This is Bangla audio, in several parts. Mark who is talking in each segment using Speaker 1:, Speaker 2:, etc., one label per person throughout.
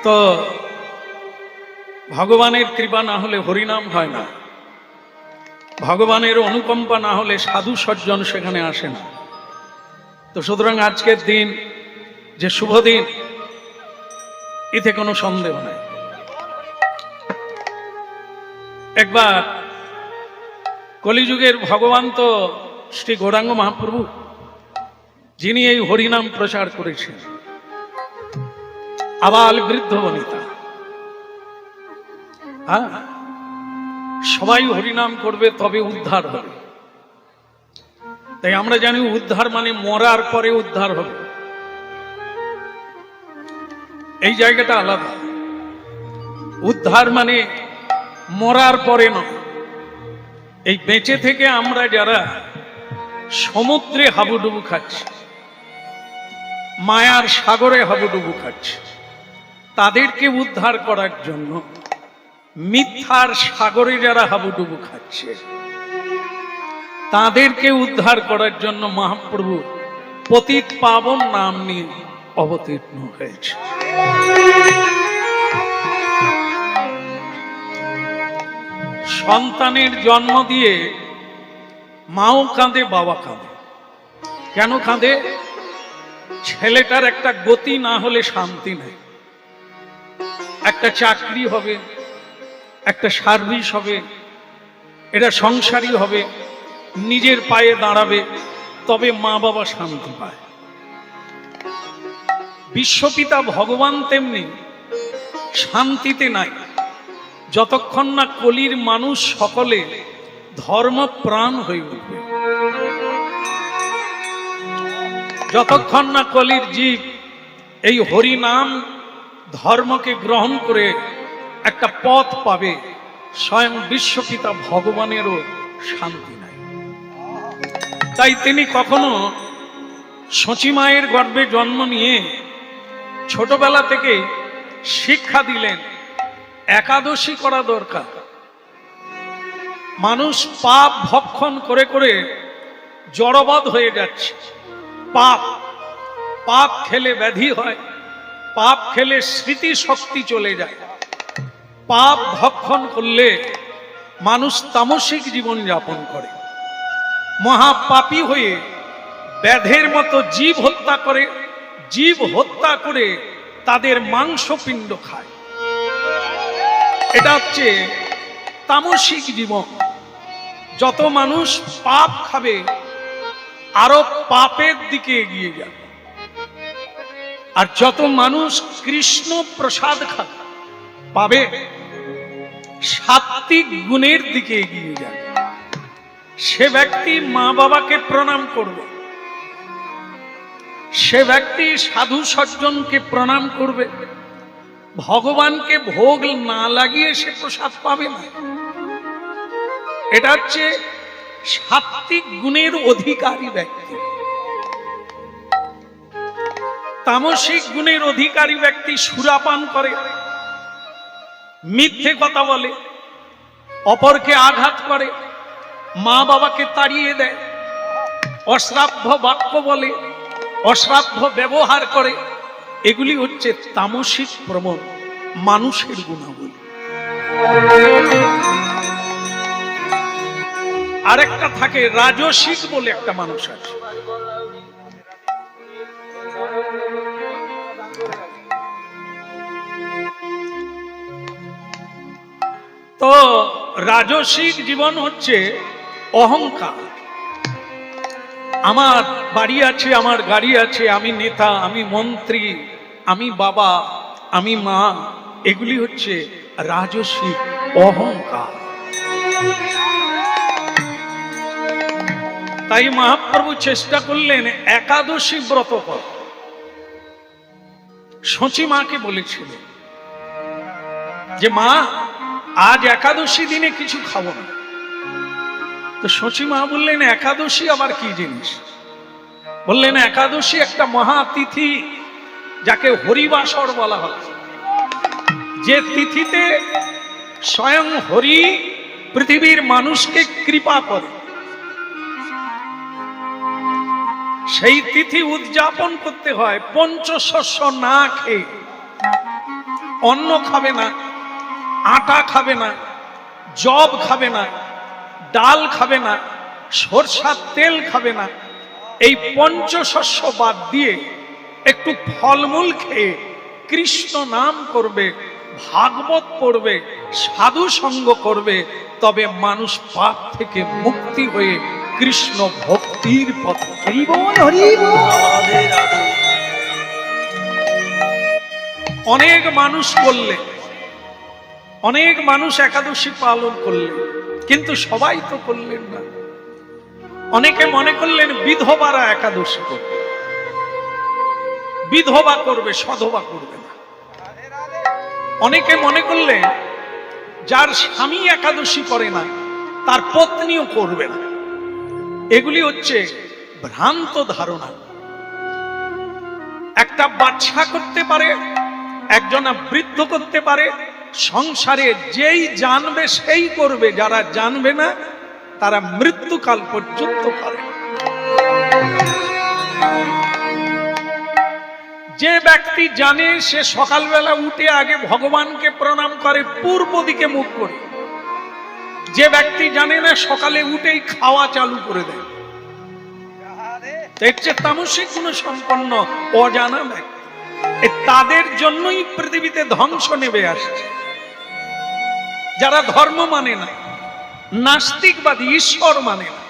Speaker 1: তো ভগবানের কৃপা না হলে হরিনাম হয় না, ভগবানের অনুকম্পা না হলে সাধু সজ্জন সেখানে আসে না। তো সুতরাং আজকের দিন যে শুভ দিন, এতে কোনো সন্দেহ নেই। একবার কলিযুগের ভগবান তো শ্রী গৌরাঙ্গ মহাপ্রভু, যিনি এই হরিনাম প্রচার করেছেন। আবাল বৃদ্ধ বনিতা, সবাই হরিনাম করবে, তবে উদ্ধার হবে। তাই আমরা জানি উদ্ধার মানে মরার পরে উদ্ধার হবে, এই জায়গাটা আলাদা। উদ্ধার মানে মরার পরে নয়। এই বেঁচে থেকে আমরা যারা সমুদ্রে হাবুডুবু খাচ্ছি, মায়ার সাগরে হাবুডুবু খাচ্ছি, তাদেরকে উদ্ধার করার জন্য মিথ্যার সাগরে যারা হাবুডুবু খাচ্ছে, তাদেরকে উদ্ধার করার জন্য মহাপ্রভু পতিত পাবন নাম নিয়ে অবতীর্ণ হয়েছে। সন্তানের জন্ম দিয়ে মাও কাঁদে, বাবা কাঁদে। কেন কাঁদে? ছেলেটার একটা গতি না হলে শান্তি নেই। একটা চাকরি হবে, একটা সার্ভিস হবে, এটা সংসারী হবে, নিজের পায়ে দাঁড়াবে, তবে মা বাবা শান্তি পায়। বিশ্বপিতা ভগবান তেমনি শান্তিতে নাই যতক্ষণ না কলির মানুষ সকলে ধর্মপ্রাণ হয়ে উঠবে, যতক্ষণ না কলির জীব এই হরিনাম ধর্মকে গ্রহণ করে একটা পথ পাবে, স্বয়ং বিশ্বপিতা ভগবানেরও শান্তি নাই। তাই তিনি কখনো সচী মায়ের গর্ভে জন্ম নিয়ে ছোটবেলা থেকে শিক্ষা দিলেন একাদশী করা দরকার। মানুষ পাপ ভক্ষণ করে করে জড়বৎ হয়ে যাচ্ছে। পাপ পাপ খেলে ব্যাধি হয়, পাপ খেলে স্মৃতি শক্তি চলে যায়, পাপ ভক্ষণ করলে মানুষ তামসিক জীবন যাপন করে, মহাপাপী হয়ে ব্যাধের মতো জীব হত্যা করে, জীব হত্যা করে তাদের মাংসপিণ্ড খায়। এটা হচ্ছে তামসিক জীবন। যত মানুষ পাপ খাবে আরো পাপের দিকে এগিয়ে যাবে, আর যত মানুষ কৃষ্ণ প্রসাদ পাবে সাত্বিক গুণের দিকে এগিয়ে যাবে। সে ব্যক্তি মা বাবাকে প্রণাম করবে, সে ব্যক্তি সাধু সজ্জনকে প্রণাম করবে, ভগবানকে ভোগ না লাগিয়ে সে প্রসাদ পাবে না। এটা হচ্ছে সাত্বিক গুণের অধিকারী ব্যক্তি। তামসিক গুণের অধিকারী ব্যক্তি সুরাপান করে, মিথ্যে কথা বলে, অপরকে আঘাত করে, মা বাবাকে তাড়িয়ে দেয়, অশ্রাব্য বাক্য বলে, অশ্রাব্য ব্যবহার করে। এগুলি হচ্ছে তামসিক প্রবণ মানুষের গুণাবলী। আরেকটা থাকে রাজসিক বলে একটা মানুষ আছে। তো রাজসিক জীবন হচ্ছে অহংকার। আমার বাড়ি আছে, আমার গাড়ি আছে, আমি নেতা, আমি মন্ত্রী, আমি বাবা, আমি মা, এগুলি হচ্ছে রাজসিক অহংকার। তাই মহাপ্রভু চেষ্টা করলেন একাদশী ব্রত কর। সচী মাকে বলেছিলেন যে মা, আজ একাদশী দিনে কিছু খাবো না। তো সচী মা বললেন একাদশী আবার কি জিনিস? বললেন একাদশী একটা মহা তিথি, যাকে হরিবাসর বলা হয়। যে তিথিতে স্বয়ং হরি পৃথিবীর মানুষকে কৃপা করে, সেই তিথি উদযাপন করতে হয় পঞ্চশস্য না খেয়ে। অন্ন খাবে না, আটা খাবে না, জব খাবে না, ডাল খাবে না, সরষার তেল খাবে না, এই পঞ্চশস্য বাদ দিয়ে একটু ফলমূল খেয়ে কৃষ্ণ নাম করবে, ভাগবত পড়বে, সাধু সঙ্গ করবে, তবে মানুষ পাপ থেকে মুক্তি হয়ে কৃষ্ণ ভক্তির পথে। অনেক মানুষ করলে, অনেক মানুষ একাদশী পালন করলেন, কিন্তু সবাই তো করলেন না। অনেকে মনে করলেন বিধবারা একাদশী করবে, বিধবা করবে, সধবা করবে না। অনেকে মনে করলেন যার স্বামী একাদশী করে না তার পত্নীও করবে না। এগুলি হচ্ছে ভ্রান্ত ধারণা। একটা বাচ্চা করতে পারে, একজন বৃদ্ধ করতে পারে, সংসারে যেই জানবে সেই করবে, যারা জানবে না তারা মৃত্যুকাল পর্যন্ত করে। যে ব্যক্তি জানে সে সকালবেলা উঠে আগে ভগবানকে প্রণাম করে পূর্ব দিকে মুখ করে। যে ব্যক্তি জানে না সকালে উঠেই খাওয়া চালু করে দেয়। এর চেয়ে তামসিক গুণ সম্পন্ন অজানা ব্যক্তি, তাদের জন্যই পৃথিবীতে ধ্বংস নেমে আসছে। যারা ধর্ম মানে না, নাস্তিকবাদী, ঈশ্বর মানে না,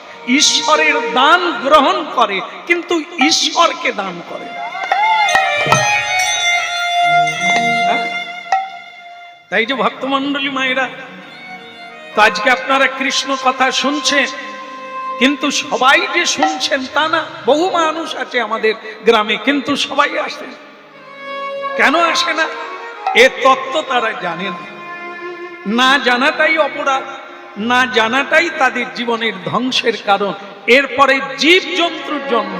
Speaker 1: ঈশ্বরের দান গ্রহণ করে কিন্তু ঈশ্বরকে দান করে। তাই যে ভক্তমণ্ডলী মায়েরা, তো আজকে আপনারা কৃষ্ণ কথা শুনছেন, কিন্তু সবাই যে শুনছেন তা না। বহু মানুষ আছে আমাদের গ্রামে, কিন্তু সবাই আসে না। কেন আসে না? এ তত্ত্ব তারা জানে না। না জানাটাই অপরাধ, না জানাটাই তাদের জীবনের ধ্বংসের কারণ। এরপরে জীব জন্তুর জন্ম,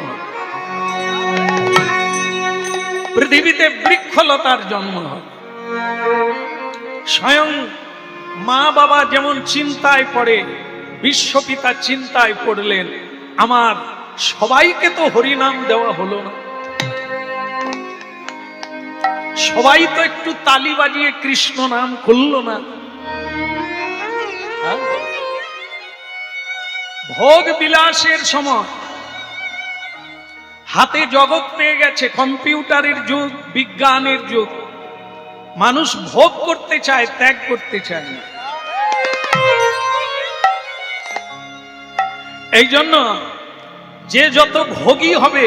Speaker 1: পৃথিবীতে বৃক্ষলতার জন্ম হয়। স্বয়ং মা বাবা যেমন চিন্তায় পড়ে, বিশ্বপিতা চিন্তায় পড়লেন, আমার সবাইকে তো হরিনাম দেওয়া হলো না, সবাই তো একটু তালি বাজিয়ে কৃষ্ণ নাম করলো না। ভোগ বিলাসের সময় হাতে জগৎ পেয়ে গেছে, কম্পিউটারের যুগ, বিজ্ঞানের যুগ। মানুষ ভোগ করতে চায়, ত্যাগ করতে চায় না। এই জন্য যে যত ভোগী হবে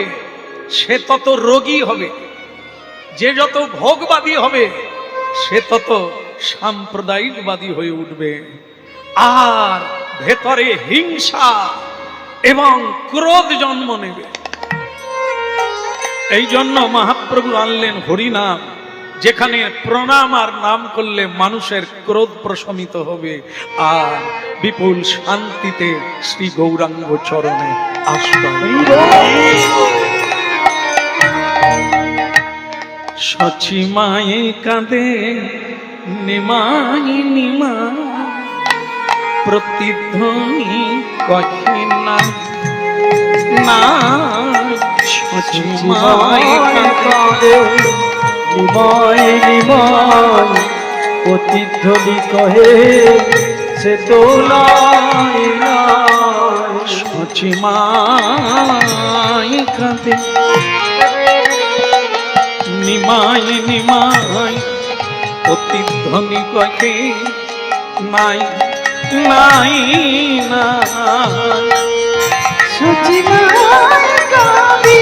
Speaker 1: সে তত রোগী হবে, যে যত ভোগবাদী হবে সে তত সাম্প্রদায়িকবাদী হয়ে উঠবে, আর ভেতরে হিংসা এবং ক্রোধ জন্ম নেবে। এই জন্য মহাপ্রভু আনলেন হরিনাম, যেখানে প্রণাম আর নাম করলে মানুষের ক্রোধ প্রশমিত হবে আর বিপুল শান্তিতে শ্রী গৌরাঙ্গ চরণে আসবে। সচিমায়ে কাঁদে নিমাই নিমা, প্রতিধ্বনি কহে না, না সচিমায়ে কাঁদে
Speaker 2: নিমাই নিমাই, প্রতিধ্বনি কহে সে তো নাই নাই।
Speaker 1: সচিমায়ে কাঁদে নিমাই নিমাই, প্রতিধ্বনি কহে নাই নাই নাই।
Speaker 3: সচিমায় কাঁদে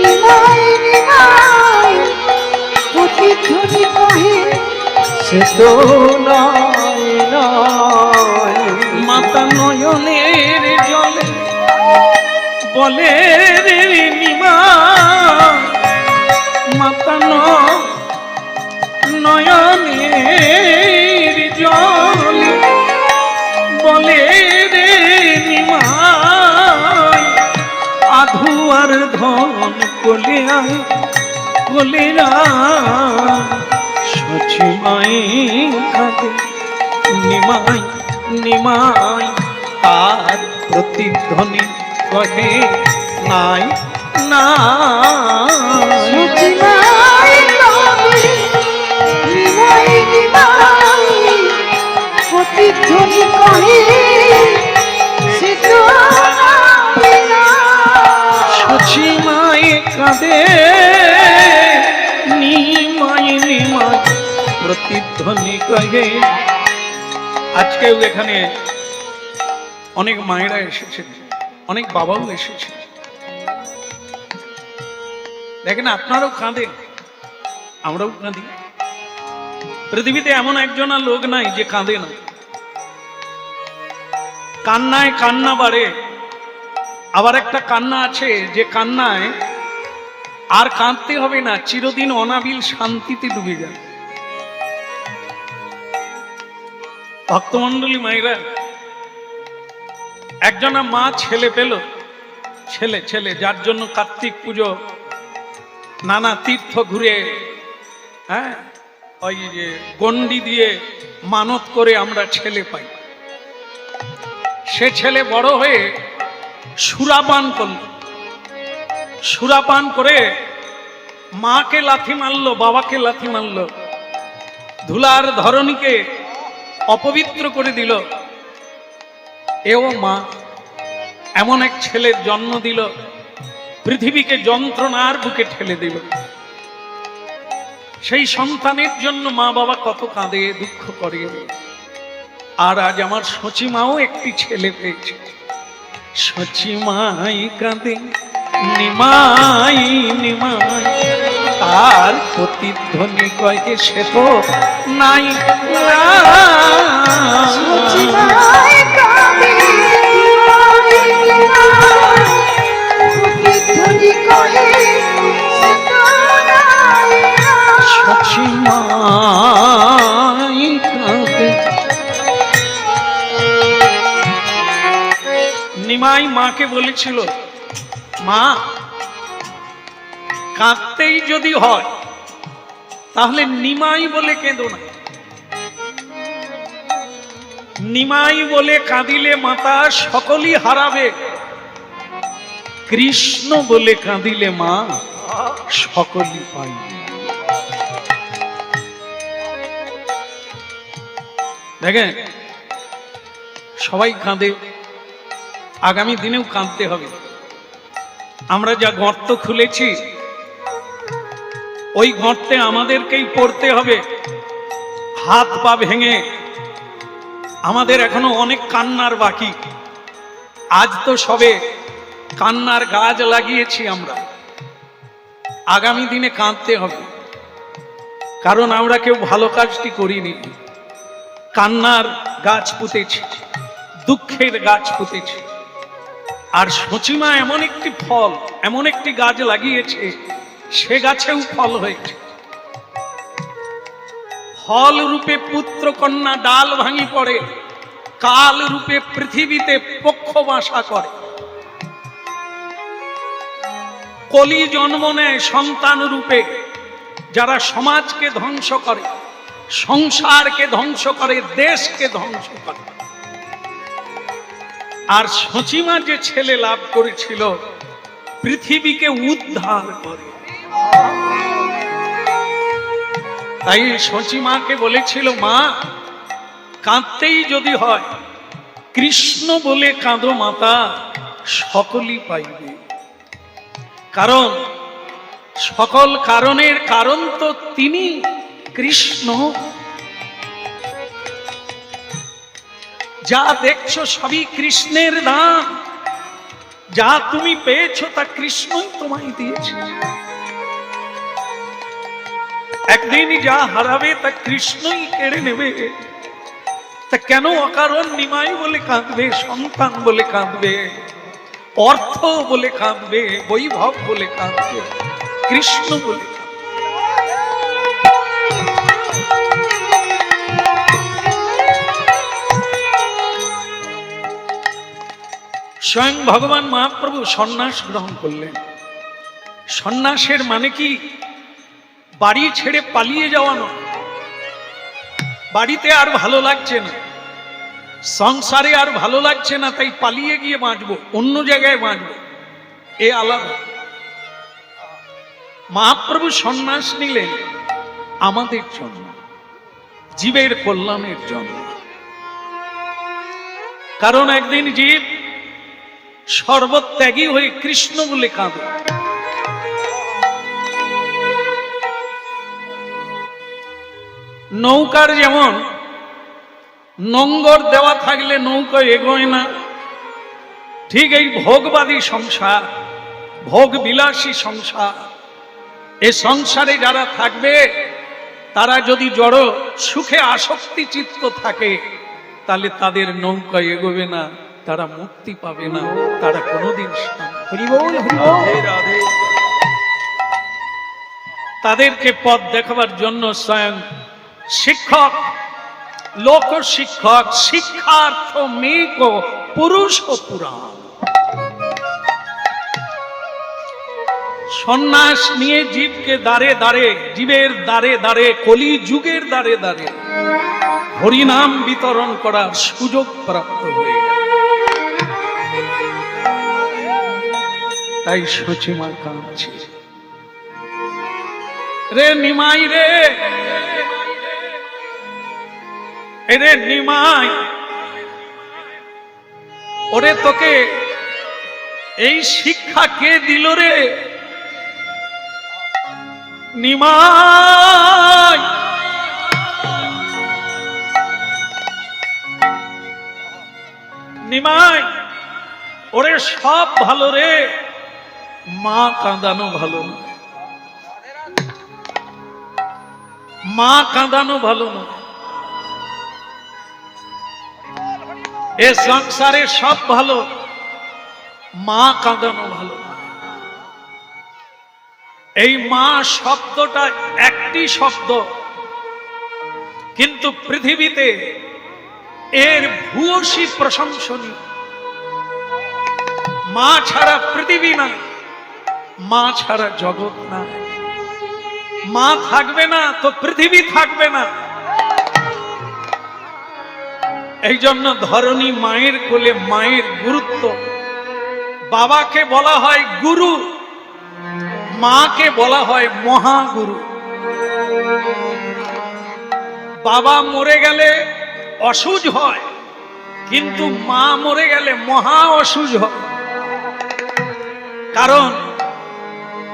Speaker 3: নিমাই নিমাই, প্রতিধ্বনি কহে
Speaker 2: সে তো নাই নাই।
Speaker 1: মাতা নয়নের জলে বলে রে নিমা, মাতা নয়নের জলে বলে রে নিমাই, আধুয়ার ধন কোলে আয় কোলে না। সচিমাই কাঁদে নিমাই নিমাই, তার প্রতিধ্বনি কহে নাই নাই।
Speaker 3: সচিমায় কাঁদে প্রতিধ্বনি কহে সে তো নাই নাই।
Speaker 1: সচি মায়ে কাঁদে নিমাই নিমাই প্রতিধ্বনি কহে। আজকেও এখানে অনেক মায়েরা এসেছেন, অনেক বাবাও এসেছেন। দেখেন আপনারাও কাঁদেন, আমরাও কাঁদি। পৃথিবীতে এমন একজনা লোক নাই যে কাঁদে না। কান্নায় কান্না বাড়ে, আবার একটা কান্না আছে যে কান্নায় আর কাঁদতে হবে না, চিরদিন অনাবিল শান্তিতে ডুবে যায়। ভক্তমন্ডলী মায়েরা, একজনা মা ছেলে পেল, ছেলে ছেলে যার জন্য কার্তিক পুজো নানা তীর্থ ঘুরে, হ্যাঁ, ওই যে গন্ডি দিয়ে মানত করে আমরা ছেলে পাই। সে ছেলে বড় হয়ে সুরাপান করল, সুরাপান করে মাকে লাথি মারলো, বাবাকে লাথি মারলো, ধুলার ধরণীকে অপবিত্র করে দিল। এও মা এমন এক ছেলের জন্ম দিল, পৃথিবীকে যন্ত্রণার বুকে ঠেলে দিল। সেই সন্তানের জন্য মা বাবা কত কাঁদে, দুঃখ করে। আর আজ আমার সচিমাও একটি ছেলে পেয়েছে। সচিমাই কাঁদে নিমাই নিমাই, আর প্রতিধ্বনি কয়কে সে তো নাই
Speaker 3: সচি
Speaker 1: নাই।
Speaker 3: মায়ে কাঁদে নিমাই নিমাই, প্রতিধ্বনি কহে সে তো নাই নাই।
Speaker 1: সচিমাই কাঁদে। নিমাই মাকে বলেছিল, মা কাঁদতেই যদি হয় তাহলে নিমাই বলে কেঁদো না। নিমাই বলে কাঁদিলে মাতা সকলই হারাবে, কৃষ্ণ বলে কাঁদিলে মা সকলই পাইবে। দেখেন, সবাই কাঁদে, আগামী দিনেও কাঁদতে হবে। আমরা যা গর্ত খুলেছি, ওই গর্তে আমাদেরকেই পড়তে হবে। হাত পা ভেঙে আমাদের এখনো অনেক কান্নার বাকি। আজ তো সবে কান্নার গাছ লাগিয়েছি আমরা, আগামী দিনে কাঁদতে হবে। কারণ আমরা কেউ ভালো কাজটি করিনি, কান্নার গাছ পুঁতেছি, দুঃখের গাছ পুঁতেছি। আর সচিমা এমন একটি ফল, এমন একটি গাছ লাগিয়েছে, সে গাছেও ফল হয়েছে। ফল রূপে পুত্র কন্যা ডাল ভাঙি পড়ে, কাল রূপে পৃথিবীতে পক্ষ বাসা করে। কলি জন্ম নেয় সন্তান রূপে, যারা সমাজকে ধ্বংস করে, সংসারকে ধ্বংস করে, দেশকে ধ্বংস করে। আর সচিমা যে ছেলে লাভ করেছিল, পৃথিবীকে উদ্ধার করে। তাই সচিমাকে বলেছিল, মা কাঁদতেই যদি হয় কৃষ্ণ বলে কাঁদো মাতা, সকলই পাইবে। কারণ সকল কারণের কারণ তো তিনি, কৃষ্ণ। যা দেখছো সবই কৃষ্ণের দান, যা তুমি পেয়েছো তা কৃষ্ণই তোমায় দিয়েছে। একদিন যা হারাবে তা কৃষ্ণই কেড়ে নেবে। তা কেন অকারণ নিমাই বলে কাঁদবে, সন্তান বলে কাঁদবে, অর্থ বলে কাঁদবে, বৈভব বলে কাঁদবে, কৃষ্ণ বলে কাঁদবে। স্বয়ং ভগবান মহাপ্রভু সন্ন্যাস গ্রহণ করলেন। সন্ন্যাসের মানে কি বাড়ি ছেড়ে পালিয়ে যাওয়া নয়। বাড়িতে আর ভালো লাগছে না, সংসারে আর ভালো লাগছে না, তাই পালিয়ে গিয়ে বাঁচবো, অন্য জায়গায় বাঁচবো, এ আলাদা। মহাপ্রভু সন্ন্যাস নিলেন আমাদের জন্য, জীবের কল্যাণের জন্য। কারণ একদিন জীব সর্বত্যাগী হয়ে কৃষ্ণ বলে কাঁদে। নৌকার যেমন নোঙ্গর দেওয়া থাকলে নৌকা এগোয় না, ঠিক এই ভোগবাদী সংসার, ভোগ বিলাসী সংসার, এ সংসারে যারা থাকবে তারা যদি জড় সুখে আসক্তি চিত্ত থাকে তাহলে তাদের নৌকা এগোবে না, তারা মুক্তি পাবে না, তারা কোনোদিন তাদেরকে পথ দেখাবার জন্য স্বয়ং শিক্ষক, লোক শিক্ষক, শিক্ষার্থ মেঘ পুরুষ ও পুরাণ সন্ন্যাস নিয়ে জীবকে দাঁড়ে দাঁড়ে, জীবের দাঁড়ে দাঁড়ে, কলি যুগের দাঁড়ে দাঁড়ে হরিনাম বিতরণ করার সুযোগ প্রাপ্ত হয়ে গেল। তাই সচিমা কাঁদছে, রে নিমাই রে, এরে নিমাই, ওরে তোকে এই শিক্ষা কে দিল রে নিমাই? নিমাই, ওরে সব ভালো রে, মা কাঁদানো ভালো না, মা কাঁদানো ভালো না। এ সংসারে সব ভালো, মা কাঁদানো ভালো না। এই মা শব্দটা একটি শব্দ, কিন্তু পৃথিবীতে এর ভূয়সী প্রশংসনীয়। মা ছাড়া পৃথিবী নাই, মা ছাড়া জগৎ নাই। মা থাকবে না তো পৃথিবী থাকবে না। এই জন্য ধরণী মায়ের কোলে মায়ের গুরুত্ব। বাবাকে বলা হয় গুরু, মাকে বলা হয় মহাগুরু। বাবা মরে গেলে অসুজ হয়, কিন্তু মা মরে গেলে মহা অসুজ হয়। কারণ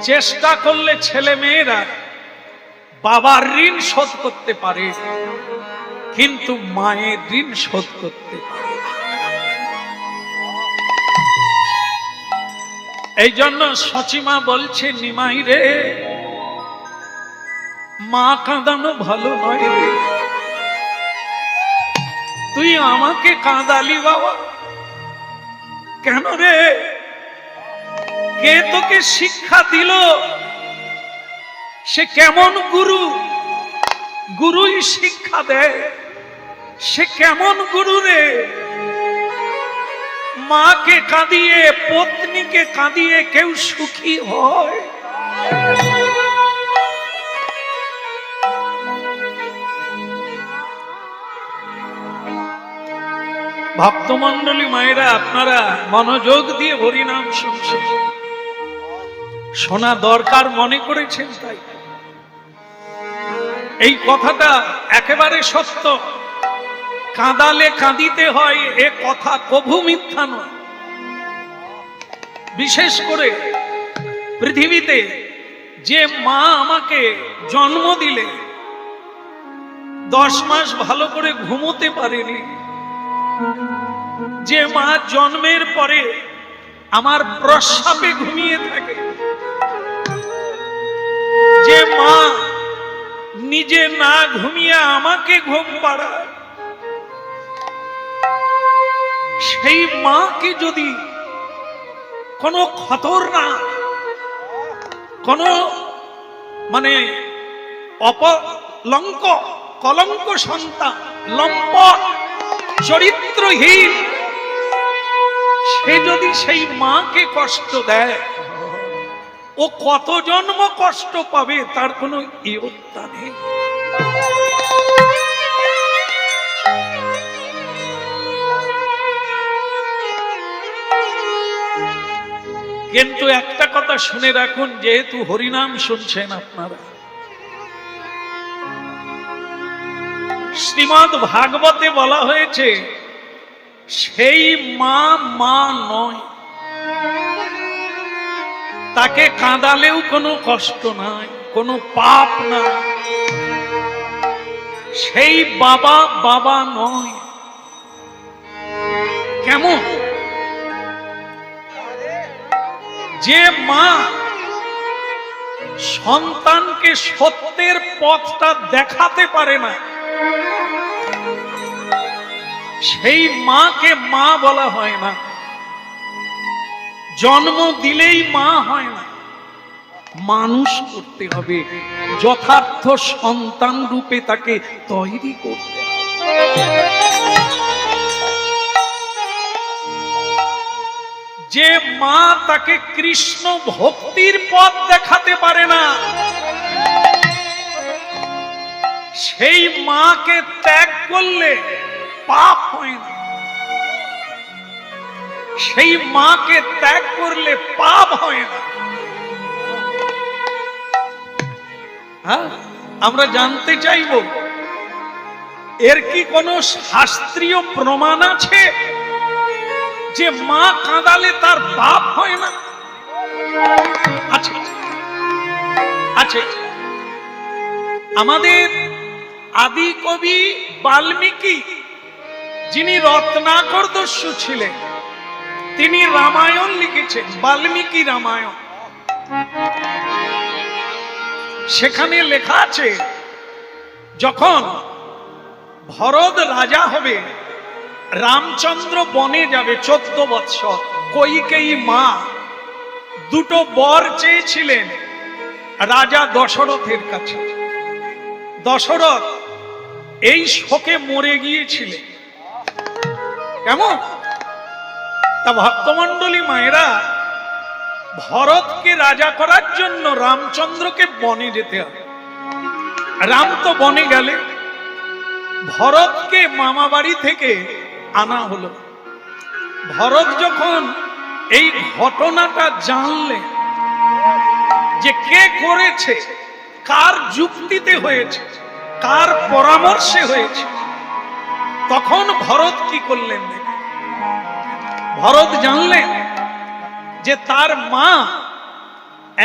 Speaker 1: চেষ্টা করলে ছেলে মেয়েরা বাবার ঋণ শোধ করতে পারে, কিন্তু মায়ের ঋণ শোধ করতে পারে। এই জন্য সচিমা বলছে, নিমাই রে, মা কাঁদানো ভালো নয় রে। তুই আমাকে কাঁদালি বাবা কেন রে? কে তোকে শিক্ষা দিল? সে কেমন গুরু? গুরুই শিক্ষা দেয়। সে কেমন গুরু রে? মাকে কাঁদিয়ে, পত্নীকে কাঁদিয়ে কেউ সুখী হয়? ভক্তমণ্ডলী মায়েরা, আপনারা মনোযোগ দিয়ে হরিনাম শুনছেন, শোনা দরকার মনে করেছেন। তাই এই কথাটা একেবারে সত্য। কাঁদালে কাঁদিতে হয়, এ কথা কভু মিথ্যা নয়। বিশেষ করে পৃথিবীতে যে মা আমাকে জন্ম দিলে 10 মাস ভালো করে ঘুমোতে পারেনি, যে মা জন্মের পরে আমার প্রস্রাবে ঘুমিয়ে থাকে, যে মা নিজে না ঘুমিয়ে আমাকে ঘুম পাড়ায়, সেই মাকে যদি কোনো খতরনাক, কোনো অপলঙ্ক, কলঙ্ক সন্তান, লম্পট, চরিত্রহীন, সে যদি সেই মাকে কষ্ট দেয়, ও কত জন্ম কষ্ট পাবে তার কোনো ইয়ত্তা নেই। কিন্তু একটা কথা শুনে রাখুন, যেহেতু হরিনাম শুনছেন আপনারা, শ্রীমদ্ ভাগবতে বলা হয়েছে সেই মা মা নয়। তাকে কাঁদালেও কোনো কষ্ট নাই, কোনো পাপ না। সেই বাবা বাবা নয়। কেমন? যে মা সন্তানকে সত্যের পথটা দেখাতে পারে না, সেই মাকে মা বলা হয় না। জন্ম দিলেই মা হয় না, মানুষ করতে হবে, যথার্থ সন্তান রূপে তাকে তৈরি করতে হবে। যে মা তাকে কৃষ্ণ ভক্তির পথ দেখাতে পারে না, সেই মাকে ত্যাগ করলে পাপ হয় না। সেই মাকে ত্যাগ করলে পাপ হয় না। হ্যাঁ, আমরা জানতে চাইব এর কি কোনো শাস্ত্রীয় প্রমাণ আছে যে মা কাঁদালে তার পাপ হয় না? আছে, আছে। আমাদের আদি কবি বাল্মীকি, যিনি রত্নাকর দস্যু ছিলেন, তিনি রামায়ণ লিখেছেন, বাল্মীকি রামায়ণ। সেখানে লেখা আছে, যখন ভরত রাজা হবে, রামচন্দ্র বনে যাবে 14 বৎসর। কইকেয়ী মা দুটো বর চেয়েছিলেন রাজা দশরথের কাছে। দশরথ এই শোকে মরে গিয়েছিলেন। কেমন? তা ভক্তমণ্ডলী মায়েরা, ভরতকে রাজা করার জন্য রামচন্দ্রকে বনে যেতে হবে। রাম তো বনে গেলে, ভরতকে মামা বাড়ি থেকে আনা হলো। ভরত যখন এই ঘটনাটা জানলেন যে কে করেছে, কার যুক্তিতে হয়েছে, কার পরামর্শে হয়েছে, তখন ভরত কি করলেন? ভরত জানলেন যে তার মা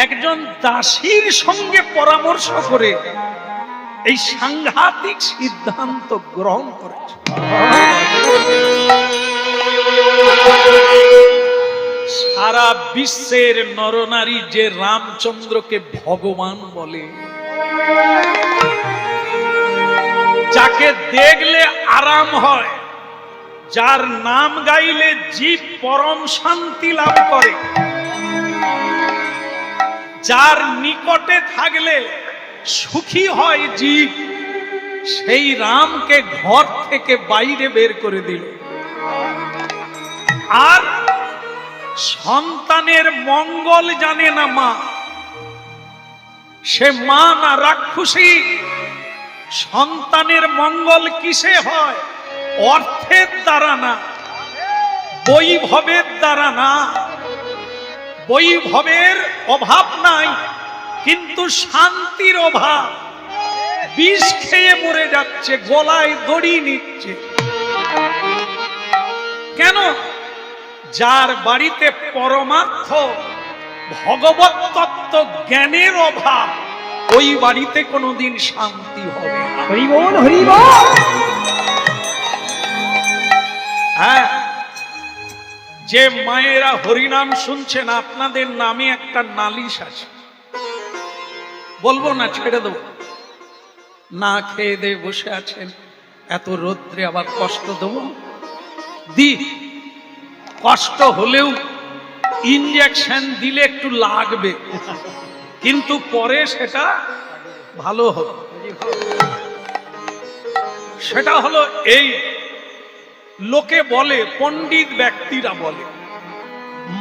Speaker 1: একজন দাসীর সঙ্গে পরামর্শ করে এই সাংঘাতিক সিদ্ধান্ত গ্রহণ করেছে। সারা বিশ্বের নরনারী যে রামচন্দ্রকে ভগবান বলে, যাকে দেখলে আরাম হয়, যার নাম গাইলে জীব পরম শান্তি লাভ করে, যার নিকটে থাকলে সুখী হয় জীব, সেই রামকে ঘর থেকে বাইরে বের করে দিল। আর সন্তানের মঙ্গল জানে না মা, সে মা না রাক্ষসী। সন্তানের মঙ্গল কিসে হয়? অর্থের দ্বারা না, বৈভবের দ্বারা না। বৈভবের অভাব নাই, কিন্তু শান্তির অভাব। বিষ খেয়ে মরে যাচ্ছে, গলায় দড়ি নিচ্ছে। কেন? যার বাড়িতে পরমার্থ ভগবত তত্ত্ব জ্ঞানের অভাব, ওই বাড়িতে কোনোদিন শান্তি হবে না।
Speaker 2: হরি বল, হরি বল।
Speaker 1: হ্যাঁ, যে মায়েরা হরিনাম শুনছেন, আপনাদের নামে একটা নালিশ আছে। বলবো না, ছেড়ে দেবো। না খেয়ে দিয়ে বসে আছেন, এত রৌদ্রে আবার কষ্ট দেবো? দি, কষ্ট হলেও ইনজেকশন দিলে একটু লাগবে, কিন্তু পরে সেটা ভালো হবে। সেটা হলো এই, লোকে বলে, পণ্ডিত ব্যক্তিরা বলে,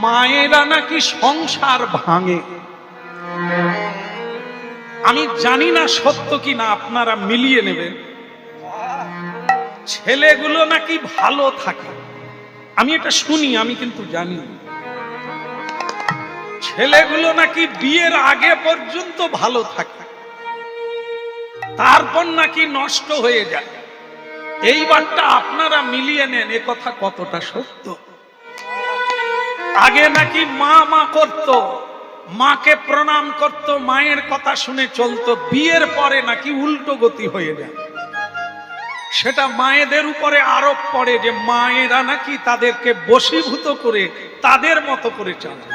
Speaker 1: মায়েরা নাকি সংসার ভাঙে। আমি জানি না সত্য কি না, আপনারা মিলিয়ে নেবেন। ছেলেগুলো নাকি ভালো থাকে, আমি এটা শুনি, আমি কিন্তু জানি না। ছেলেগুলো নাকি বিয়ের আগে পর্যন্ত ভালো থাকে, তারপর নাকি নষ্ট হয়ে যায়। এইবারটা আপনারা মিলিয়ে নেন এ কথা কতটা সত্য। আগে নাকি মা মা করত, মাকে প্রণাম করত, মায়ের কথা শুনে চলতো, বিয়ের পরে নাকি উল্টো গতি হয়ে যায়। সেটা মায়েদের উপরে আরোপ পড়ে যে মায়েরা নাকি তাদেরকে বশীভূত করে তাদের মতো করে চলে।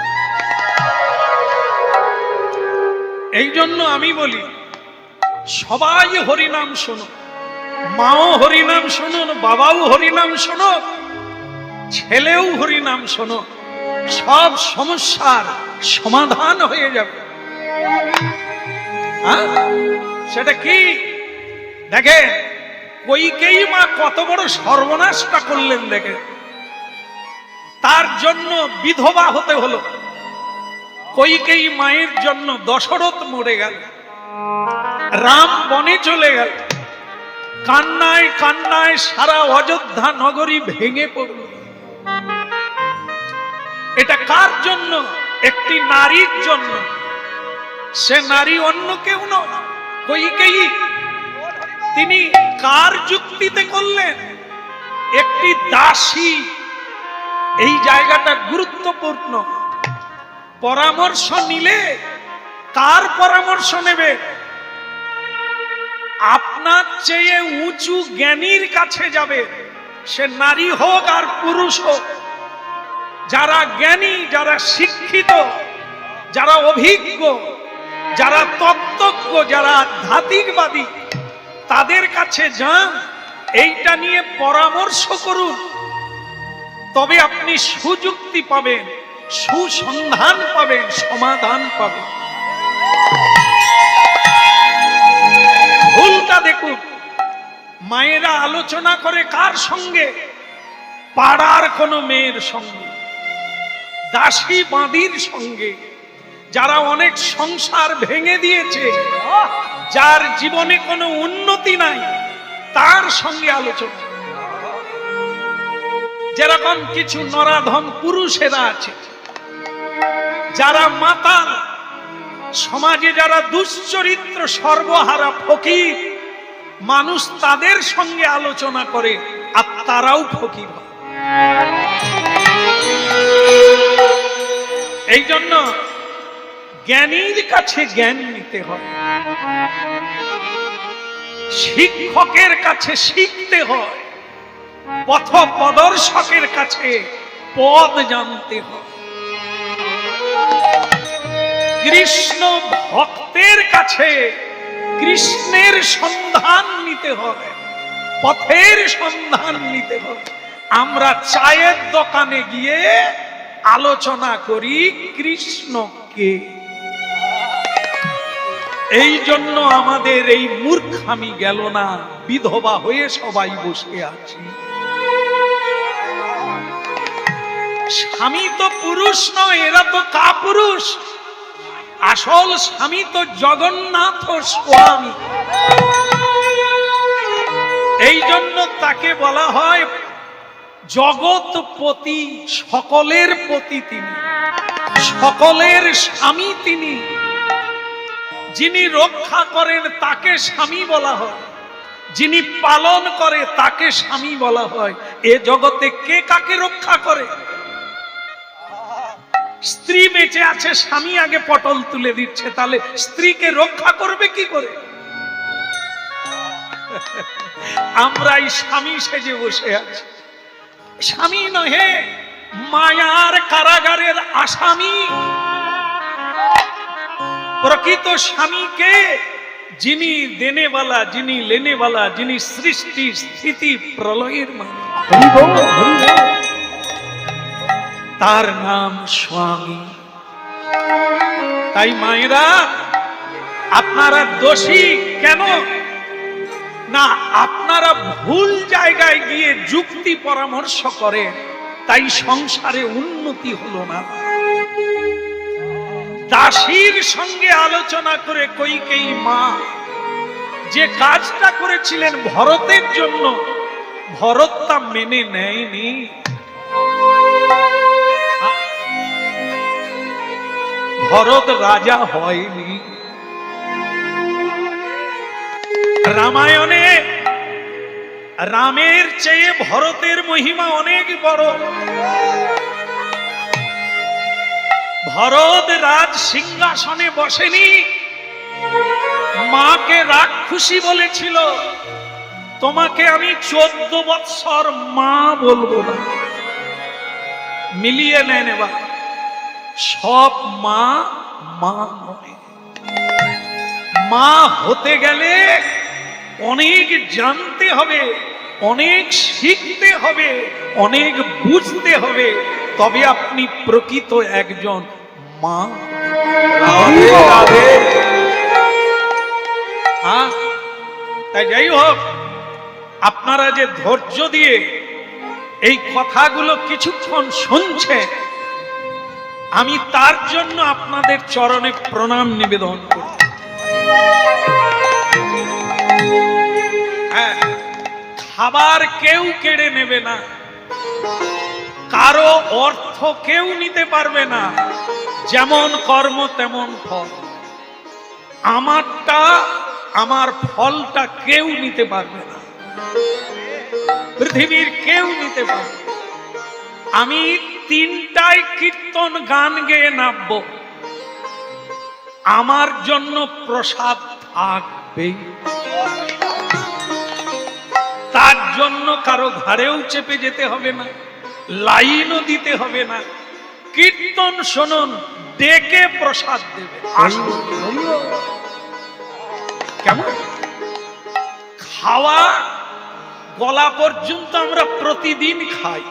Speaker 1: এই জন্য আমি বলি সবাই হরিনাম শোনো, মাও হরিনাম শুনুন, বাবাও হরিনাম শোনো, ছেলেও হরিনাম শোনো, সব সমস্যার সমাধান হয়ে যাবে। সেটা কি দেখে কইকেই মা কত বড় সর্বনাশটা করলেন দেখে, তার জন্য বিধবা হতে হলো। কইকেই মায়ের জন্য দশরথ মরে গেল, রাম বনে চলে গেল, কান্নায় কান্নায় সারা অযোধ্যা নগরী ভেঙে পড়ল। এটা কার জন্য? একটি নারীর জন্য। সে নারী অন্য কেউ নয়, কইকেয়ী। তিনি কার যুক্তিতে করলেন? একটি দাসী। এই জায়গাটা গুরুত্বপূর্ণ। পরামর্শ নিলে কার পরামর্শ নেবে? আপনার চেয়ে উঁচু জ্ঞানীর কাছে যাবে, সে নারী হোক আর পুরুষ হোক। যারা জ্ঞানী, যারা শিক্ষিত, যারা অভিজ্ঞ, যারা তত্ত্বজ্ঞ, যারা আধ্যাত্মিকবাদী, তাদের কাছে যান, এইটা নিয়ে পরামর্শ করুন। তবে আপনি সুযুক্তি পাবেন, সুসন্ধান পাবেন, সমাধান পাবেন। ভুলটা দেখুন, মায়েরা আলোচনা করে কার সঙ্গে? পাড়ার কোন মেয়ের সঙ্গে, দাসী বাঁদির সঙ্গে, যারা অনেক সংসার ভেঙে দিয়েছে, যার জীবনে কোনো উন্নতি নাই, তার সঙ্গে আলোচনা। যেরকম কিছু নরাধম পুরুষেরা আছে, যারা মাতাল, সমাজে যারা দুশ্চরিত্র, সর্বহারা ফকির মানুষ, তাদের সঙ্গে আলোচনা করে আর তারাও ফকির হয়। এই জন্য জ্ঞানীর কাছে জ্ঞান নিতে হয়, শিক্ষকের কাছে শিখতে হয়, পথ প্রদর্শকের কাছে পদ জানতে হয়, কৃষ্ণ ভক্তের কাছে কৃষ্ণের সন্ধান নিতে হবে, পথের সন্ধান নিতে হবে। আমরা চায়ের দোকানে গিয়ে আলোচনা করি কৃষ্ণকে। এই জন্য আমাদের এই মূর্খামি গেল না, বিধবা হয়ে সবাই বসে আছি। স্বামী তো পুরুষ নয়, এরা তো কাপুরুষ। আসল স্বামী তো জগন্নাথ স্বামী। এই জন্য তাকে বলা হয় জগৎপতি, সকলের পতি তিনি, সকলের স্বামী তিনি। যিনি রক্ষা করেন তাকে স্বামী বলা হয়, যিনি পালন করে তাকে স্বামী বলা হয়। এ জগতে কে কাকে রক্ষা করে? স্ত্রী বেঁচে আছে, স্বামী আগে পটল তুলে দিচ্ছে, তাহলে স্ত্রীকে রক্ষা করবে কি করে? আমরা এই স্বামী সেজে বসে আছি। স্বামী নহে, মায়ার কারাগারের আসামি। প্রকৃত স্বামীকে যিনি দেনেওয়ালা, যিনি লেনেওয়ালা, যিনি সৃষ্টি স্থিতি প্রলয়ের মালিক, তার নাম স্বামী। তাই মায়েরা, আপনারা দোষী কেন না? আপনারা ভুল জায়গায় গিয়ে যুক্তি পরামর্শ করেন, তাই সংসারে উন্নতি হলো না। দাসীর সঙ্গে আলোচনা করে কইকেয়ী মা যে কাজটা করেছিলেন ভরতের জন্য, ভরত তা মেনে নেয়নি। ভরত রাজা হয়নি। রামায়ণে রামের চেয়ে ভরতের মহিমা অনেক বড়। ভরত রাজ সিংহাসনে বসেনি, মাকে রাক্ষসী বলেছিল, তোমাকে আমি 14 বৎসর মা বলবো না। মিলিয়ে নেন এবার, সব মা মা নয়। মা হতে গেলে অনেক জানতে হবে, অনেক শিখতে হবে, অনেক বুঝতে হবে, তবে আপনি প্রকৃত একজন মা। তাই যাই হোক, আপনারা যে ধৈর্য দিয়ে এই কথাগুলো কিছুক্ষণ শুনছে, আমি তার জন্য আপনাদের চরণে প্রণাম নিবেদন করি। হ্যাঁ, খাবার কেউ কেড়ে নেবে না, কারো অর্থ কেউ নিতে পারবে না, যেমন কর্ম তেমন ফল। আমারটা, আমার ফলটা কেউ নিতে পারবে না, পৃথিবীর কেউ নিতে পারবে না। আমি 3টায় কীর্তন গান গেয়ে নামবো, আমার জন্য প্রসাদ থাকবেই। তার জন্য কারো ঘাড়েও চেপে যেতে হবে না, লাইনও দিতে হবে না। কীর্তন শুনুন, ডেকে প্রসাদ দেবে। কেমন খাওয়া? গলা পর্যন্ত আমরা প্রতিদিন খাই,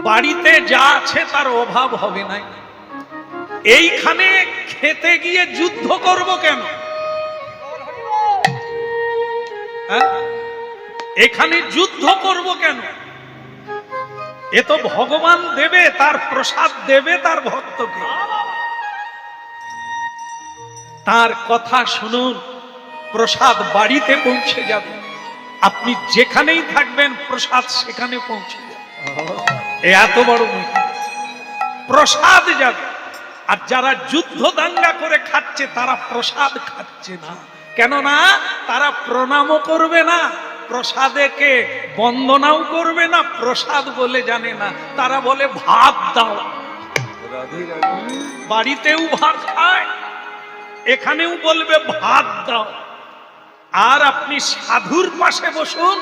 Speaker 1: বাড়িতে যা আছে তার অভাব হবে না। এইখানে খেতে গিয়ে যুদ্ধ করব কেন? এখানে যুদ্ধ করব কেন? এ তো ভগবান দেবে, তার প্রসাদ দেবে তার ভক্তকে। তার কথা শুনুন, প্রসাদ বাড়িতে পৌঁছে যাবে। আপনি যেখানেই থাকবেন প্রসাদ সেখানে পৌঁছে যাবে। এত বড় প্রসাদ যাবে। আর যারা যুদ্ধ দাঙ্গা করে খাচ্ছে তারা প্রসাদ খাচ্ছে না, কেননা তারা প্রণামও করবে না, প্রসাদেকে বন্দনাও করবে না, প্রসাদ বলে জানে না। তারা বলে ভাত দাও। বাড়িতেও ভাত খায়, এখানেও বলবে ভাত দাও। আর আপনি সাধুর পাশে বসুন,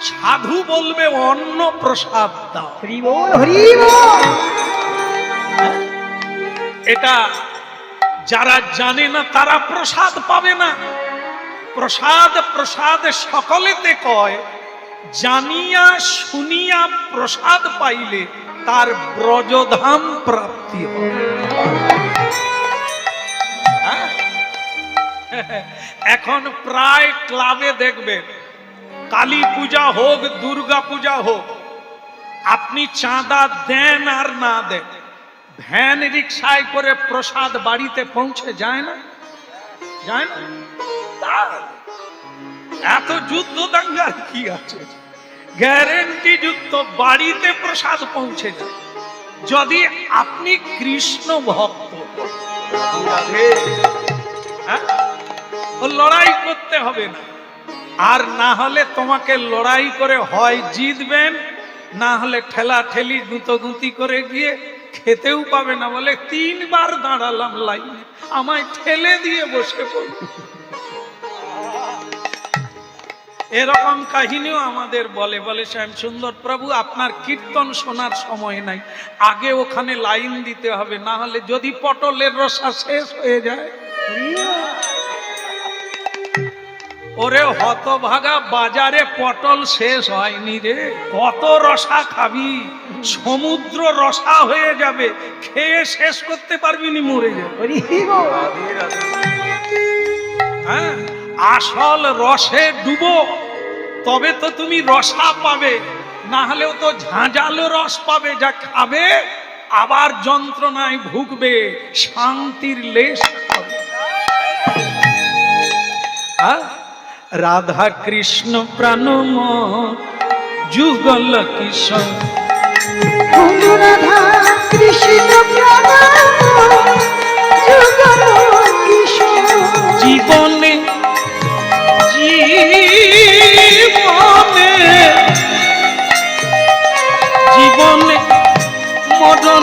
Speaker 1: সাধু বলবে অন্ন প্রসাদ দাও। এটা যারা জানে না তারা প্রসাদ পাবে না। প্রসাদ প্রসাদ সকলেতে কয়, জানিয়া শুনিয়া প্রসাদ পাইলে তার ব্রজধাম প্রাপ্তি হয়। এখন প্রায় ক্লাবে দেখবেন, কালী পূজা হোক, দুর্গা পূজা হোক, আপনি চাঁদা দেন আর না দেন, ভ্যান রিক্সায় করে প্রসাদ বাড়িতে পৌঁছে যায় না? যায় না? এত যুদ্ধ দাঙ্গার কি আছে? গ্যারেন্টি যুক্ত বাড়িতে প্রসাদ পৌঁছে যায়, যদি আপনি কৃষ্ণ ভক্ত। লড়াই করতে হবে না। আর না হলে তোমাকে লড়াই করে হয় জিতবেন, না হলে ঠেলা ঠেলি গুঁতোগুঁতি করে গিয়ে খেতেও পাবে না। বলে 3 বার দাঁড়ালাম লাইনে, আমায় ঠেলে দিয়ে বসে পড়ল। এরকম কাহিনীও আমাদের বলে। বলে শ্যাম সুন্দর প্রভু, আপনার কীর্তন শোনার সময় নাই, আগে ওখানে লাইন দিতে হবে, না হলে যদি পটলের রসা শেষ হয়ে যায়। ওরে হতভাগা, বাজারে পটল শেষ হয়নি রে, কত রসা খাবি? সমুদ্র রসা হয়ে যাবে, খেয়ে শেষ করতে পারবি নি, মরে যাবে। হ্যাঁ, আসল রসে ডুবো, তবে তো তুমি রসা পাবে, না হলেও তো ঝাঁঝালো রস পাবে, যা খাবে আবার যন্ত্রণায় ভুগবে, শান্তির লেশ পাবে। রাধা কৃষ্ণ প্রাণম যুগল কিশোর,
Speaker 3: রাধা কৃষ্ণ প্রাণম যুগল কিশোর,
Speaker 1: জীবনে জীবন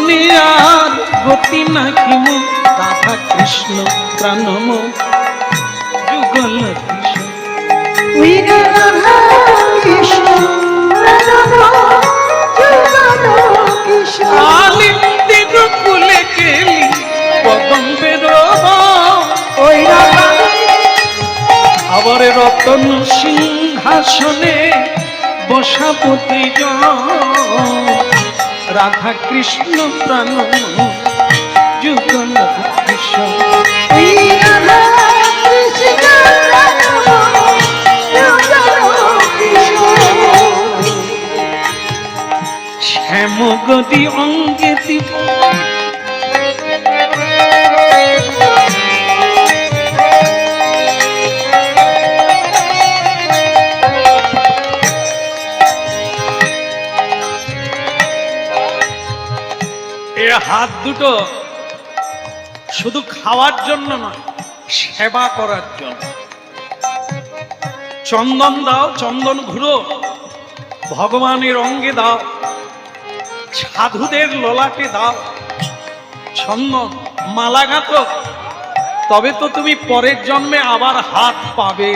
Speaker 1: জীবনে আর গতি নাকি মো রাধা কৃষ্ণ প্রাণম যুগল কিশোর।
Speaker 3: ওই রাধা কৃষ্ণ রাধা যুগল কিশোর।
Speaker 1: আলিন্দি গোকুলে গেলি কদম্বের
Speaker 3: ওই রাধা
Speaker 1: আবার রতন সিংহাসনে বসাপতি রাধা কৃষ্ণ প্রাণ যুগল কিশোর।
Speaker 3: ওই রাধা কৃষ্ণ রাধা যুগল কিশোর।
Speaker 1: শ্যামগতি অঙ্গে দিব এ হাত দুটো শুধু খাওয়ার জন্য নয়, সেবা করার জন্য। চন্দন দাও, চন্দন ঘুরো, ভগবানের অঙ্গে দাও, সাধুদের ললাটে দাও চন্দন, মালা গাঁথো, তবে তো তুমি পরের জন্মে আবার হাত পাবে।